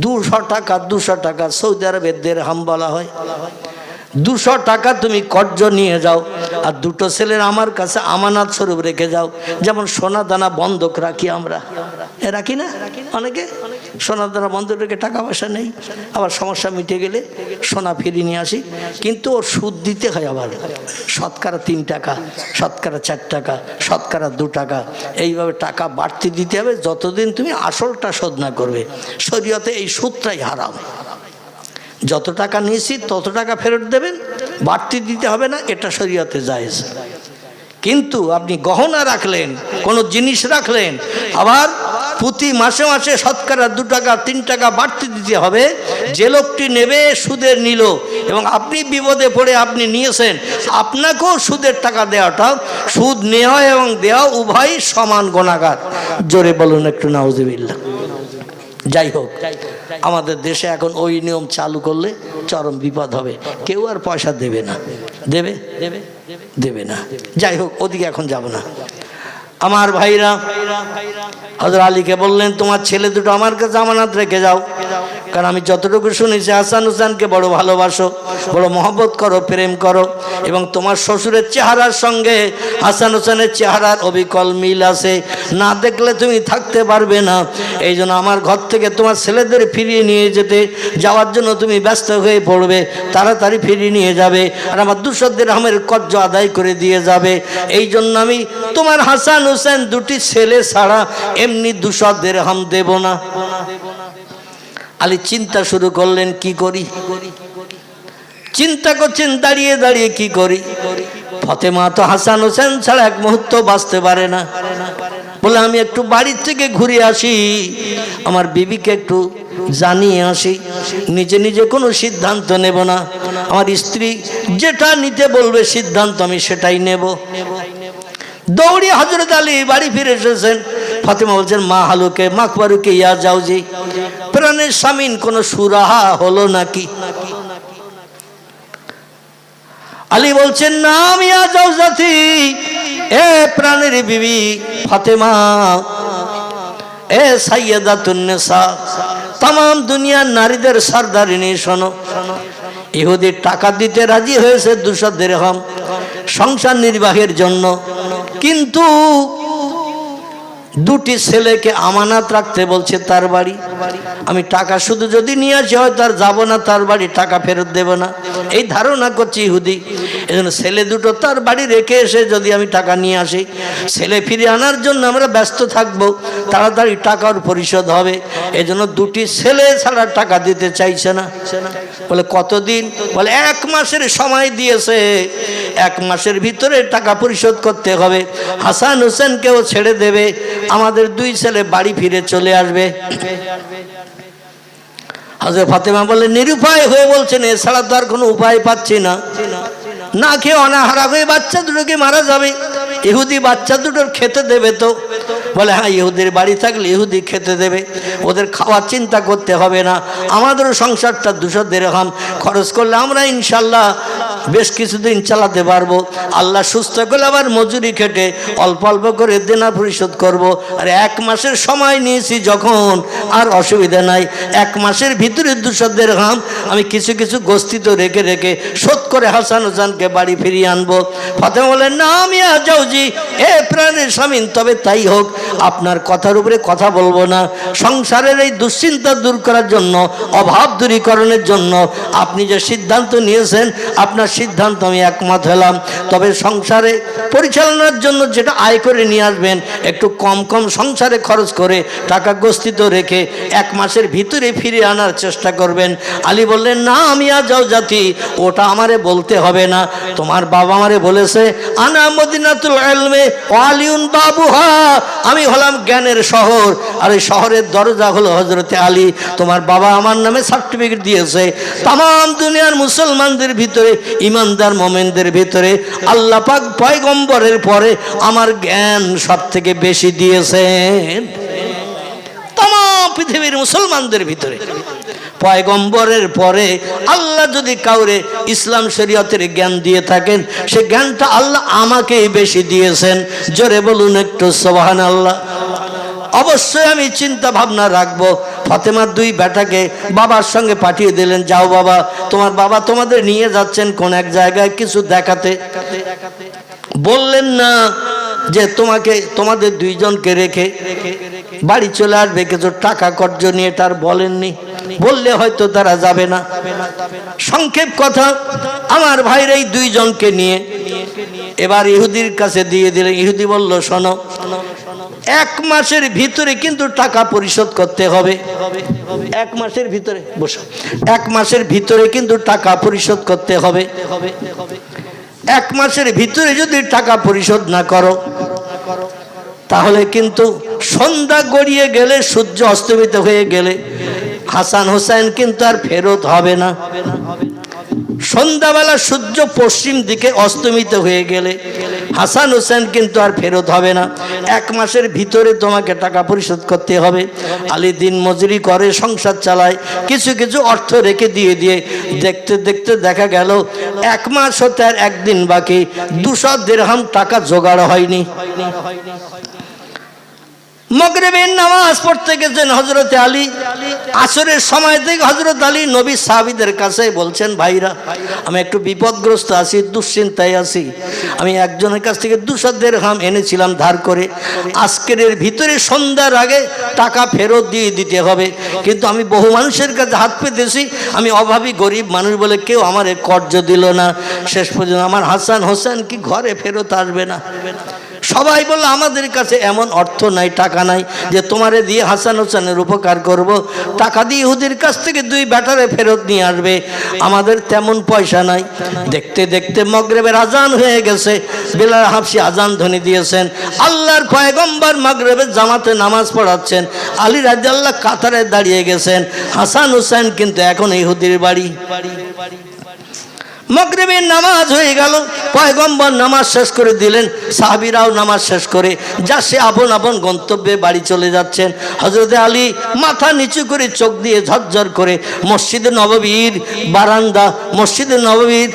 200 টাকা। 200 টাকা সৌদি আরবের দিরহাম বলা হয়। 200 টাকা তুমি কর্জ নিয়ে যাও, আর দুটো ছেলের আমার কাছে আমানত স্বরূপ রেখে যাও। যেমন সোনা দানা বন্ধক রাখি আমরা, রাখি না অনেকে? সোনা দানা বন্ধক রেখে টাকা পয়সা নেই, আবার সমস্যা মিটে গেলে সোনা ফিরিয়ে নিয়ে আসি। কিন্তু ওর সুদ দিতে হয় আবার, শতকরা 3 টাকা, শতকরা 4 টাকা, শতকরা 2 টাকা, এইভাবে টাকা বাড়তি দিতে হবে যতদিন তুমি আসলটা শোধ না করবে। শরীয়তে এই সুদটাই হারাম। যত টাকা নিয়েছি তত টাকা ফেরত দেবেন, বাড়তি দিতে হবে না, এটা শরীয়তে জায়েজ। কিন্তু আপনি গহনা রাখলেন, কোনো জিনিস রাখলেন, আবার প্রতি মাসে মাসে শতকরা 2 টাকা 3 টাকা বাড়তি দিতে হবে। যে লোকটি নেবে সুদের নিল, এবং আপনি বিপদে পড়ে আপনি নিয়েছেন, আপনাকেও সুদের টাকা দেওয়াটা, সুদ নেওয়া এবং দেওয়া উভয় সমান গুনাহগার। জোরে বলুন একটু নাউজুবিল্লাহ। যাই হোক, আমাদের দেশে এখন ওই নিয়ম চালু করলে চরম বিপদ হবে, কেউ আর পয়সা দেবে না। দেবে? দেবে না। যাই হোক, ওদিকে এখন যাব না। আমার ভাইরা হযরত আলীকে বললেন, তোমার ছেলে দুটো আমার কাছে আমানত রেখে যাও, কারণ আমি যতটুকু শুনেছি হাসান হুসাইনকে বড় ভালোবাসো, বড় মহব্বত করো, প্রেম করো, এবং তোমার শ্বশুরের চেহারার সঙ্গে হাসান হুসাইনের চেহারার অবিকল মিল আছে, না দেখলে তুমি থাকতে পারবে না। এই জন্য আমার ঘর থেকে তোমার ছেলেদের ফিরিয়ে নিয়ে যাওয়ার জন্য তুমি ব্যস্ত হয়ে পড়বে, তাড়াতাড়ি ফিরিয়ে নিয়ে যাবে, আর আমার 200 দিরহামের কর্জ আদায় করে দিয়ে যাবে। এই জন্য আমি তোমার হাসান হুসাইন দুটি ছেলে ছাড়া এমনি 200 দিরহাম দেব না। আলী চিন্তা শুরু করলেন, কি করি? চিন্তা করছেন দাঁড়িয়ে দাঁড়িয়ে, কি করি? ফাতেমা তো হাসান হোসেন ছাড়া এক মুহূর্ত বাঁচতে পারে না। বলে, আমি একটু বাড়ির থেকে ঘুরে আসি, আমার বিবিকে একটু জানিয়ে আসি, নিজে নিজে কোনো সিদ্ধান্ত নেব না, আমার স্ত্রী যেটা নিতে বলবে সিদ্ধান্ত আমি সেটাই নেব। দৌড়ি হযরত আলী বাড়ি ফিরে এসেছেন। ফাতেমা বলছেন, মা হালুকে মাকবারুকে ইয়া যাওজি, প্রাণের স্বামীন কোনো সুরাহা হলো নাকি? আলী বলছেন, নাম ইয়া জাওজাতি, এ প্রাণের বিবি ফাতেমা, এ সাইয়্যিদাতুন নিসা, तमाम দুনিয়ার নারীদের সরদারিনী, শোনো। ইহুদি টাকা দিতে রাজি হয়েছে 200 দিরহাম সংসার নির্বাহের জন্য, কিন্তু দুটি ছেলেকে আমানত রাখতে বলছে তার বাড়ি। আমি টাকা শুধু যদি নিয়ে আসি হয় তার যাব না, তার বাড়ি টাকা ফেরত দেব না, এই ধারণা করছে ইহুদি। এজন্য ছেলে দুটো তার বাড়ি রেখে এসে যদি আমি টাকা নিয়ে আসি, ছেলে ফিরে আনার জন্য আমরা ব্যস্ত থাকবো, তাড়াতাড়ি টাকার পরিশোধ হবে। এজন্য দুটি ছেলে ছাড়া টাকা দিতে চাইছে না। বলে কতদিন? বলে 1 মাসের সময় দিয়েছে, 1 মাসের ভিতরে টাকা পরিশোধ করতে হবে। হাসান হোসেনকেও ছেড়ে দেবে, আমাদের 2 ছেলে বাড়ি ফিরে চলে আসবে। হযরত ফাতেমা বলে নিরুপায় হয়ে বলছেন, এছাড়া তো আর কোনো উপায় পাচ্ছি না, না খেয়ে অনাহারা হয়ে বাচ্চা দুটোকে মারা যাবে। ইহুদি বাচ্চা দুটোর খেতে দেবে তো? বলে হ্যাঁ, ইহুদির বাড়ি থাকলে ইহুদি খেতে দেবে, ওদের খাওয়ার চিন্তা করতে হবে না। আমাদেরও সংসারটা 200 দিরহাম খরচ করলে আমরা ইনশাল্লাহ বেশ কিছুদিন চালাতে পারবো। আল্লাহ সুস্থ করলে আবার মজুরি খেটে অল্প অল্প করে দেনা পরিশোধ করব। আর 1 মাসের সময় নিয়েছি যখন, আর অসুবিধা নাই। 1 মাসের ভিতরে 200 দিরহাম আমি কিছু কিছু গস্তিত রেখে রেখে শোধ করে হাসান হোসেনকে বাড়ি ফিরিয়ে আনবো। ফাতেমা বলেন না মিয়া জাউজি, এ প্রাণের স্বামী, তবে তাই হোক, আপনার কথার উপরে কথা বলবো না। সংসারের এই দুশ্চিন্তা দূর করার জন্য, অভাব দূরীকরণের জন্য আপনি যে সিদ্ধান্ত নিয়েছেন, আপনার সিদ্ধান্ত আমি একমত হলাম। তবে সংসারে পরিচালনার জন্য যেটা আয় করে নিয়ে আসবেন, একটু কম কম সংসারে খরচ করে টাকা গস্তিত রেখে 1 মাসের ভিতরে ফিরে আনার চেষ্টা করবেন। আলী বললেন না মিয়া জাউজাতি, ওটা আমারে বলতে হবে না, তোমার বাবা আমারে বলেছে আনা মদিনাতুল ইলমে ওয়ালিউন বাবুহা, আমি হলাম জ্ঞানের শহর, আর এই শহরের দরজা হলো হযরতে আলী। তোমার বাবা আমার নামে সার্টিফিকেট দিয়েছে। তাম দুনিয়ার মুসলমানদের ভিতরে, ইমানদার মোমেনদের ভিতরে আল্লাহ পাক পয়গম্বরের পরে আমার জ্ঞান সব থেকে বেশি দিয়েছেন। তাম পৃথিবীর মুসলমানদের ভিতরে পয়গম্বরের পরে আল্লাহ যদি কাউরে ইসলাম শরীয়তের জ্ঞান দিয়ে থাকেন, সে জ্ঞানটা আল্লাহ আমাকেই বেশি দিয়েছেন। জোরে বলুন একটু সুবহানাল্লাহ। অবশ্যই আমি চিন্তা ভাবনা রাখবো। ফাতেমার 2 বেটাকে বাবার সঙ্গে পাঠিয়ে দিলেন, যাও বাবা, তোমার বাবা তোমাদের নিয়ে যাচ্ছেন কোন এক জায়গায় কিছু দেখাতে। বললেন না যে তোমাদের 2 জনকে রেখে বাড়ি চলে আসবে কিছু টাকা কর্জ নিয়ে, তার বলেননি। বললে হয়তো তারা যাবে না। সংক্ষেপ কথা, আমার ভাইয়ের এই 2 জনকে নিয়ে এবার ইহুদির কাছে দিয়ে দিলেন। ইহুদি বলল শোনো, 1 মাসের ভিতরে কিন্তু টাকা পরিশোধ করতে হবে। 1 মাসের ভিতরে, বসো, 1 মাসের ভিতরে কিন্তু টাকা পরিশোধ করতে হবে। 1 মাসের ভিতরে যদি টাকা পরিশোধ না করো, তাহলে কিন্তু সন্ধ্যা গড়িয়ে গেলে, সূর্য অস্তমিত হয়ে গেলে হাসান হোসেন কিন্তু আর ফেরত হবে না। সন্ধ্যাবেলা সূর্য পশ্চিম দিকে অস্তমিত হয়ে গেলে হাসান হোসেন কিন্তু আর ফেরত হবে না। 1 মাসের ভিতরে তোমাকে টাকা পরিশোধ করতে হবে। আলী দিন মজুরি করে সংসার চালায়, কিছু কিছু অর্থ রেখে দিয়ে দেখতে দেখতে দেখা গেল 1 মাস হতে আর 1 দিন বাকি, 200 দিরহাম টাকা জোগাড় হয়নি। মাগরিবের নামাজ পড়তে গেছেন হযরতে আলী। আসরের সময় থেকে হযরত আলী নবী সাহাবীদের কাছে বলছেন, ভাইরা আমি একটু বিপদগ্রস্ত আছি, দুশ্চিন্তায় আছি। আমি একজনের কাছ থেকে 200 দিরহাম এনেছিলাম ধার করে, আজকের এর ভিতরে সন্ধ্যার আগে টাকা ফেরত দিয়ে দিতে হবে। কিন্তু আমি বহু মানুষের কাছে হাত পেতেছি, আমি অভাবী গরিব মানুষ বলে কেউ আমার কর্জ দিল না। শেষ পর্যন্ত আমার হাসান হোসেন কি ঘরে ফেরত আসবে না। সবাই বলল আমাদের কাছে এমন অর্থ নাই, টাকা নাই যে তোমারে দিয়ে হাসান হোসেনের উপকার করব। টাকা দিয়ে ইহুদির কাছ থেকে 2 বেটারে ফেরত নিয়ে আসবে, আমাদের তেমন পয়সা নাই। দেখতে দেখতে মাগরিবের আজান হয়ে গেছে। বেলাল হাবশী আজান ধ্বনি দিয়েছেন। আল্লাহর পয়গম্বর মাগরিবের জামাতে নামাজ পড়াচ্ছেন। আলী রাদিয়াল্লাহু কাতারে দাঁড়িয়ে গেছেন। হাসান হোসেন কিন্তু এখন ইহুদির বাড়ি। মাগরিবের নামাজ হয়ে গেল, পয়গম্বর নামাজ শেষ করে দিলেন, সাহাবীরাও নামাজ শেষ করে সে আপন আপন গন্তব্যে বাড়ি চলে যাচ্ছেন। হযরতে আলী মাথা নিচু করে চোখ দিয়ে ঝরঝর করে মসজিদে নববীর বারান্দা, মসজিদে নববীর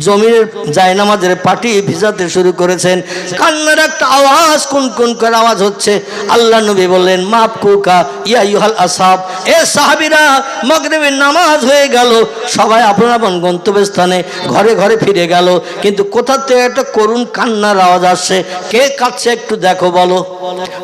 জমিনের জায়নামাজের পাটি ভিজাতে শুরু করেছেন। কান্নার একটা আওয়াজ, কোন কোন করে আওয়াজ হচ্ছে। আল্লাহ নবী বললেন, মাপ কুকা ইয়া ইউহাল আসহাব, এ সাহাবীরা, মাগরিবের নামাজ হয়ে গেল, সবাই আপন আপন গন্তব্যস্থানে ঘরে ঘরে ফিরে গেল, কিন্তু কোথা থেকে একটা করুণ কান্নার আওয়াজ আসছে। কে কাঁদছে একটু দেখো বলো।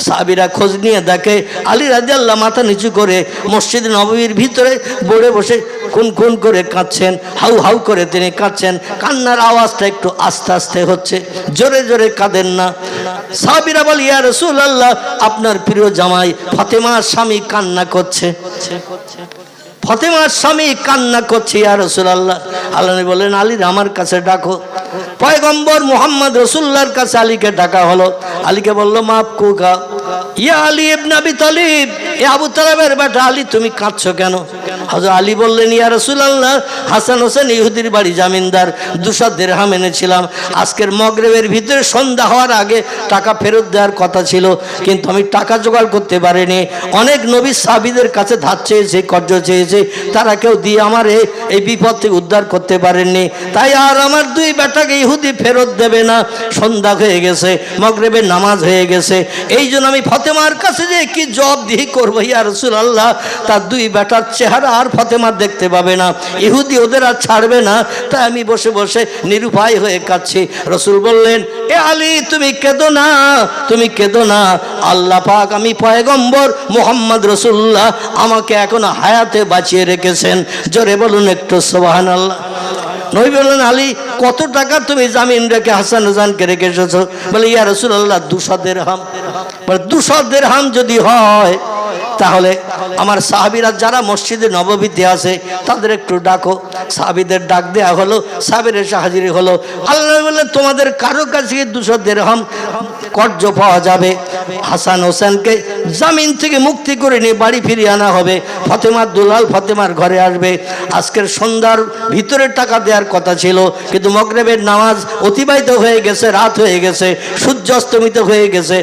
সাহাবীরা খোঁজ নিয়ে দেখে আলী রাদিয়াল্লাহু মাথা নিচু করে মসজিদ নববীর ভিতরে বড়ে বসে কোন কোন করে কাঁদছেন, হাউ হাউ করে তিনি কাঁদছেন। কান্নার আওয়াজটা একটু আস্তে আস্তে হচ্ছে, জোরে জোরে কাঁদেন না। সাহাবীরা বলে, ইয়া রাসূলুল্লাহ, আপনার প্রিয় জামাই ফাতেমার স্বামী কান্না করছে, ফাতেমার স্বামী কান্না করছে ইয়া রাসূলুল্লাহ। আল্লাহ নবী বললেন, আলী আমার কাছে ডাকো। পয়গম্বর মুহাম্মদ রাসূলুল্লাহর কাছে আলীকে ডাকা হলো। আলীকে বলল, মাপ কুকা ইয়া আলী ইবনে আবি তালিব, এ আবু তালেবের বেটা আলী, তুমি কাঁদছো কেন? হযরত আলী বললেন, ইয়া রাসূলুল্লাহ, হাসান হোসেন ইহুদির বাড়ি জামিনদার, 200 দিরহাম এনেছিলাম। আজকের মাগরিবের ভিতরে সন্ধ্যা হওয়ার আগে টাকা ফেরত দেওয়ার কথা ছিল, কিন্তু আমি টাকা জোগাড় করতে পারিনি। অনেক নবী সাহাবীদের কাছে ধার চেয়েছে, কর্জ চেয়েছে, তারা কেউ দিয়ে আমার এই বিপদ থেকে উদ্ধার করতে পারেননি। তাই আর আমার 2 বেটাকে ইহুদি ফেরত দেবে না। সন্ধ্যা হয়ে গেছে, মাগরিবের নামাজ হয়ে গেছে, এই জন্য আমি ফাতেমার কাছে যে কি জবাবদিহি করবো ইয়া রাসূলুল্লাহ। তার 2 বেটার চেহারা আর ফাতেমা দেখতে পাবে না, ইহুদি ওদের আর ছাড়বে না। তাই আমি বসে বসে নিরুপায় হয়ে কাঁদছি। রাসূল বললেন, এ আলী, তুমি কেঁদো না, তুমি কেঁদো না। আল্লাহ পাক, আমি পয়গম্বর মুহাম্মদ রাসূলুল্লাহ, আমাকে এখন হায়াতে বাঁচিয়ে রেখেছেন। জোরে বলুন একটু সুবহানাল্লাহ। নবী বললেন, আলী, কত টাকা তুমি জামিন রেখে হাসান হোসেনকে রেখে এসেছো? বলে, ইয়া রাসূলুল্লাহ, 200 দিরহাম। বলে, 200 দিরহাম যদি হয় তাহলে আমার সাহাবীরা যারা মসজিদে নববীতে আছে তাদের একটু ডাকো। সাহাবীদের ডাক দেওয়া হলো, সাহাবীর এসে হাজির হলো। আল্লাহ বললেন, তোমাদের কারো কাছে 200 দিরহাম কর্জ পাওয়া যাবে। হাসান হোসেনকে জামিন থেকে মুক্তি করে নিয়ে বাড়ি ফিরিয়ে আনা হবে। ফাতেমার দুলাল ফাতেমার ঘরে আসবে। আজকের সন্ধ্যার ভিতরে টাকা দেওয়ার কথা ছিল, কিন্তু মাগরিবের নামাজ অতিবাহিত হয়ে গেছে, রাত হয়ে গেছে, সূর্য অস্তমিত হয়ে গেছে।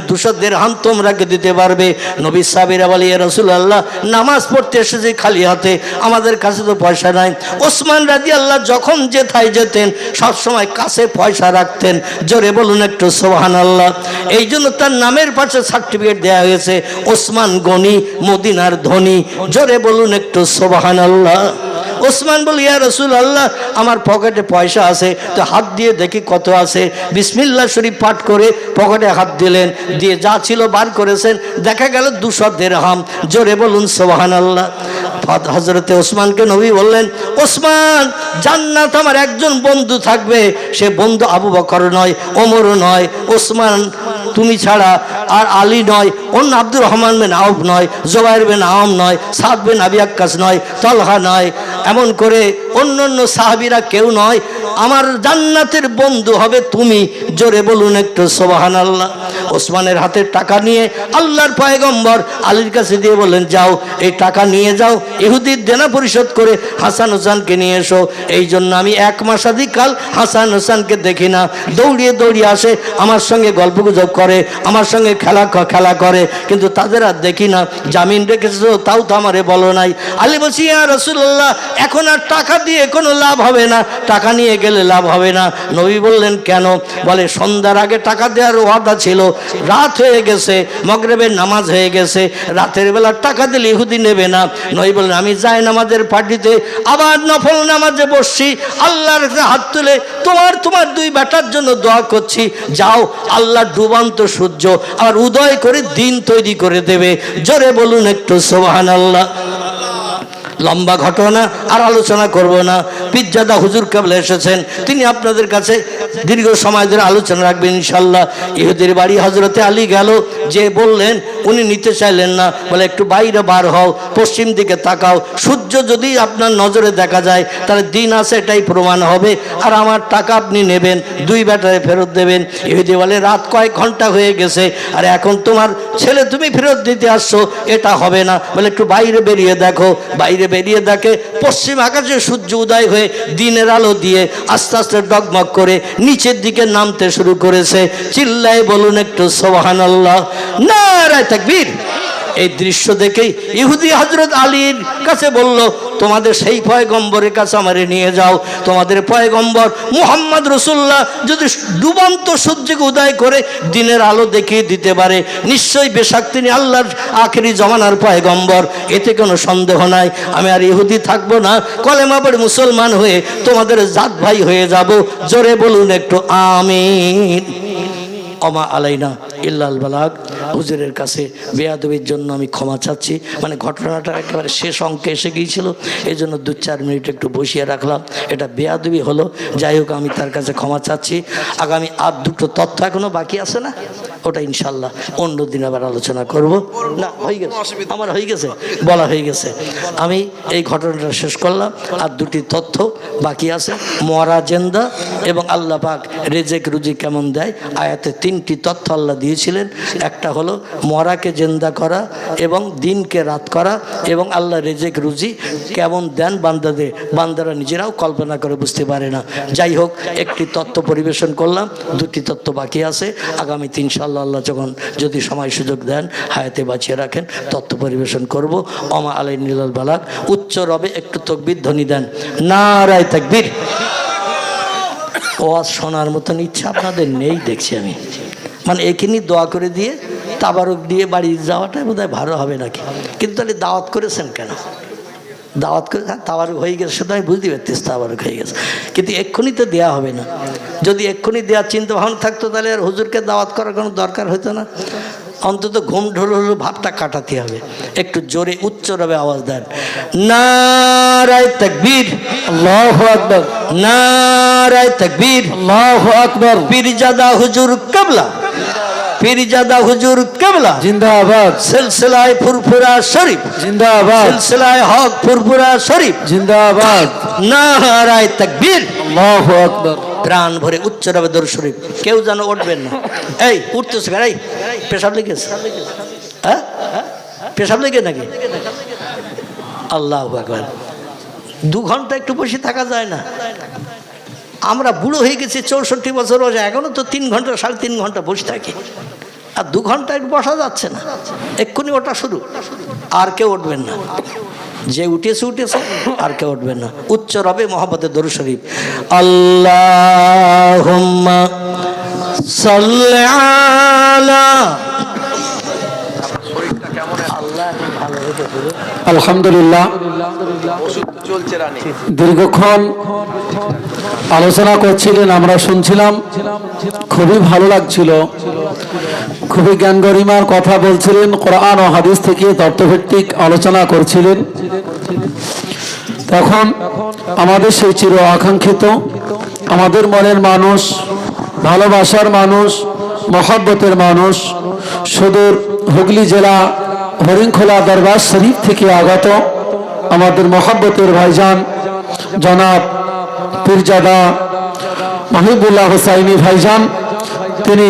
200 দিরহাম তোমরা কে দিতে পারবে? নবী সাহাবীরা বলে, ইয়া রাসূলুল্লাহ, নামাজ পড়তে এসেছি খালি হাতে, আমাদের কাছে তো পয়সা নাই। ওসমান রাদিয়াল্লাহু যখন যেথায় যেতেন সবসময় কাছে পয়সা রাখতেন। জোরে বলুন একটু সুবহানাল্লাহ। এই জন্য তার নামের পাশে সার্টিফিকেট দেওয়া হয়েছে, ওসমান গনি, মদিনার ধনী। জোরে বলুন একটু সুবহানাল্লাহ। ওসমান বলে, ইয়া রাসূলুল্লাহ, আমার পকেটে পয়সা আছে, তো হাত দিয়ে দেখি কত আছে। বিসমিল্লাহ শরীফ পাঠ করে পকেটে হাত দিলেন, দিয়ে যা ছিল বার করেছেন, দেখা গেল 200 দিরহাম। জোরে বলুন সুবহানাল্লাহ। হযরতে ওসমানকে নবী বললেন, ওসমান, জান্নাত আমার একজন বন্ধু থাকবে, সে বন্ধু আবু বকর নয়, ওমরও নয়, ওসমান তুমি ছাড়া, আর আলী নয়, অন্য আব্দুর রহমান বিন আউফ নয়, জুবাইর বিন আওয়াম নয়, সাদ বিন আবি ওয়াক্কাস নয়, তালহা নয়, এমন করে অন্য অন্য সাহাবীরা কেউ নয়। আমার জান্নাতের বন্ধু হবে তুমি। জোরে বলুন একটু সুবহানাল্লাহ। ওসমানের হাতে টাকা নিয়ে আল্লাহর পয়গম্বর আলীর কাছে দিয়ে বললেন, যাও, এই টাকা নিয়ে যাও, ইহুদির দেনা পরিশোধ করে হাসান হোসেনকে নিয়ে এসো। এই জন্য আমি 1 মাসাধিকাল হাসান হোসেনকে দেখি না। দৌড়িয়ে দৌড়িয়ে আসে, আমার সঙ্গে গল্পগুজব করে, আমার সঙ্গে খেলা করে, কিন্তু তাদের আর দেখি না। জামিন রেখেছো, তাও তো আমারে বলো নাই। আলী বলছি, ইয়া রাসূলুল্লাহ, এখন আর টাকা দিয়ে কোনো লাভ হবে না, টাকা নিয়ে গেলে লাভ হবে না। নবী বললেন, কেন? বলে, সন্ধ্যার আগে টাকা দেওয়ার ওয়াদা ছিল, রাত হয়ে গেছে, মাগরিবের নামাজ হয়ে গেছে, রাতের বেলা টাকা দিলে ইহুদি নেবে না। নবী বললেন, আমি যাই নামাজের পার্টিতে আবার নফল নামাজে বসছি, আল্লাহর কাছে হাত তুলে তোমার 2 বেটার জন্য দোয়া করছি। যাও, আল্লাহ ডুবান্ত সূর্য আবার উদয় করে দিন তৈরি করে দেবে। জোরে বলুন একটু সুবহানাল্লাহ। লম্বা ঘটনা আর আলোচনা করব না। পিজ্জাদা হুজুর কেবলা এসেছেন, তিনি আপনাদের কাছে দীর্ঘ সময় ধরে আলোচনা রাখবেন ইনশাল্লাহ। ইহুদির বাড়ি হযরতে আলী গেল, যে বললেন, উনি নিতে চাইলেন না। বলে, একটু বাইরে বার হও, পশ্চিম দিকে তাকাও, সূর্য যদি আপনার নজরে দেখা যায় তাহলে দিন আছে, এটাই প্রমাণ হবে, আর আমার টাকা আপনি নেবেন, 2 বেটারে ফেরত দেবেন। ইহুদি বলে, রাত কয়েক ঘন্টা হয়ে গেছে, আর এখন তোমার ছেলে তুমি ফেরত দিতে আসছো, এটা হবে না। বলে, একটু বাইরে বেরিয়ে দেখো। বাইরে বেরিয়ে দেখে পশ্চিম আকাশে সূর্য উদয় হয়ে দিনের আলো দিয়ে আস্তে আস্তে ডগমগ করে নিচের দিকে নামতে শুরু করেছে। চিল্লায় বলুন একটু সুবহানাল্লাহ, নারায়ে তাকবীর। এই দৃশ্য দেখেই ইহুদি হযরত আলীর কাছে বলল, তোমাদের সেই পয়গম্বরের কাছে আমারে নিয়ে যাও। তোমাদের পয়গম্বর মুহাম্মদ রাসূলুল্লাহ যদি ডুবন্ত সূর্যকে উদয় করে দিনের আলো দেখিয়ে দিতে পারে, নিশ্চয়ই বেশক তিনি আল্লাহর আখেরি জমানার পয়গম্বর, এতে কোনো সন্দেহ নাই। আমি আর ইহুদি থাকবো না, কলেমা পড়ে মুসলমান হয়ে তোমাদের জাত ভাই হয়ে যাব। জোরে বলুন একটু আমিন। ওমা আলাইনা ইল্লাল বালাগ। হুজুরের কাছে বেয়াদবির জন্য আমি ক্ষমা চাচ্ছি। মানে ঘটনাটা একেবারে শেষ অঙ্কে এসে গিয়েছিল, এই জন্য 2-4 মিনিট একটু বসিয়ে রাখলাম। এটা বেয়াদবি হলো, যাই হোক আমি তার কাছে ক্ষমা চাচ্ছি। আগামী আর দুটো তথ্য এখনো বাকি আছে না, ওটা ইনশাল্লাহ অন্য দিন আবার আলোচনা করব। না হয়ে গেছে, আমার হয়ে গেছে, বলা হয়ে গেছে। আমি এই ঘটনাটা শেষ করলাম, আর দুটি তথ্য বাকি আছে। মরা জেন্দা এবং আল্লাহ পাক রেজেক রুজি কেমন দেয়, আয়াতে 3টি তথ্য আল্লাহ দিয়েছিলেন। একটা হলো মরাকে জেন্দা করা এবং দিনকে রাত করা, এবং আল্লাহ রেজেক রুজি কেমন দেন বান্দাদের, বান্দারা নিজেরাও কল্পনা করে বুঝতে পারে না। যাই হোক, একটি তথ্য পরিবেশন করলাম, 2টি তথ্য বাকি আছে। আগামীতে ইনশাআল্লাহ আল্লাহ যখন যদি সময় সুযোগ দেন, হায়াতে বাঁচিয়ে রাখেন, তথ্য পরিবেশন করব। ওমা আলাইনিল বালাগ। উচ্চ রবে একটু তাকবীর ধ্বনি দেন, নারায়ে তাকবীর। ওয়াজ শোনার মতন ইচ্ছা আপনাদের নেই দেখছি আমি। মানে এখানে দোয়া করে দিয়ে তাবারক দিয়ে বাড়ি যাওয়াটাই বোধহয় ভালো হবে নাকি। কিন্তু তাহলে দাওয়াত করেছেন কেন? দাওয়াত করে তাবারক হয়ে গেছে, সেটা আমি বুঝতে পারতেছি তাবারক হয়ে গেছে, কিন্তু এক্ষুনি তো দেওয়া হবে না। যদি এক্ষুনি দেওয়ার চিন্তা ভাবনা থাকতো তাহলে আর হুজুরকে দাওয়াত করার কোনো দরকার হতো না। অন্তত ঘুম ঢোল ভাবটা কাটাতে হবে। একটু জোরে উচ্চ রবে আওয়াজ দেন, নারায়ে তাকবীর, আল্লাহু আকবার, নারায়ে তাকবীর, আল্লাহু আকবার। পীরজাদা হুজুর কিবলা, পীরজাদা হুজুর কিবলা জিন্দাবাদ। সিলসিলায়ে ফুরফুরা শরীফ জিন্দাবাদ। সিলসিলায়ে হক ফুরফুরা শরীফ জিন্দাবাদ। নারায়ে তাকবীর, আল্লাহু আকবার। প্রাণ ভরে উচ্চ রবে দরুদ শরীফ। কেউ যেন উঠবেন না। এই উঠতেছে কেন? এই পেশাব লেগেছে? হ্যাঁ পেশাব লেগে নাকি? আল্লাহু আকবার। 2 ঘন্টা একটু বসে থাকা যায় না? আমরা বুড়ো হয়ে গেছি, 64 বছর বয়সে, এখনো তো 3 ঘন্টা 3.5 ঘন্টা বসে থাকি, আর 2 ঘন্টা একটু বসা যাচ্ছে না। এক্ষুনি ওটা শুরু, আর কেউ উঠবেন না। যে উঠেছে উঠেছে, আর কেউ উঠবেন না। উচ্চ রবে মোহাম্মদের দরুদ শরীফ। আল্লাহুম্মা সাল্লি আলা।
আলহামদুলিল্লাহ, দীর্ঘক্ষণ আলোচনা করছিলেন, আমরা শুনছিলাম, খুবই ভালো লাগছিল। খুবই জ্ঞান গরিমার কথা বলছিলেন, কোরআন ও হাদিস থেকে তত্ত্বভিত্তিক আলোচনা করছিলেন। তখন আমাদের সেই চির আকাঙ্ক্ষিত, আমাদের মনের মানুষ, ভালোবাসার মানুষ, মহব্বতের মানুষ, সুদূর হুগলি জেলা হরিণখোলা দরবার শরীফ থেকে আগত আমাদের মহব্বতের ভাইজান জনাব পীরজাদা মাহিবুল্লাহ হুসাইনি ভাইজান, তিনি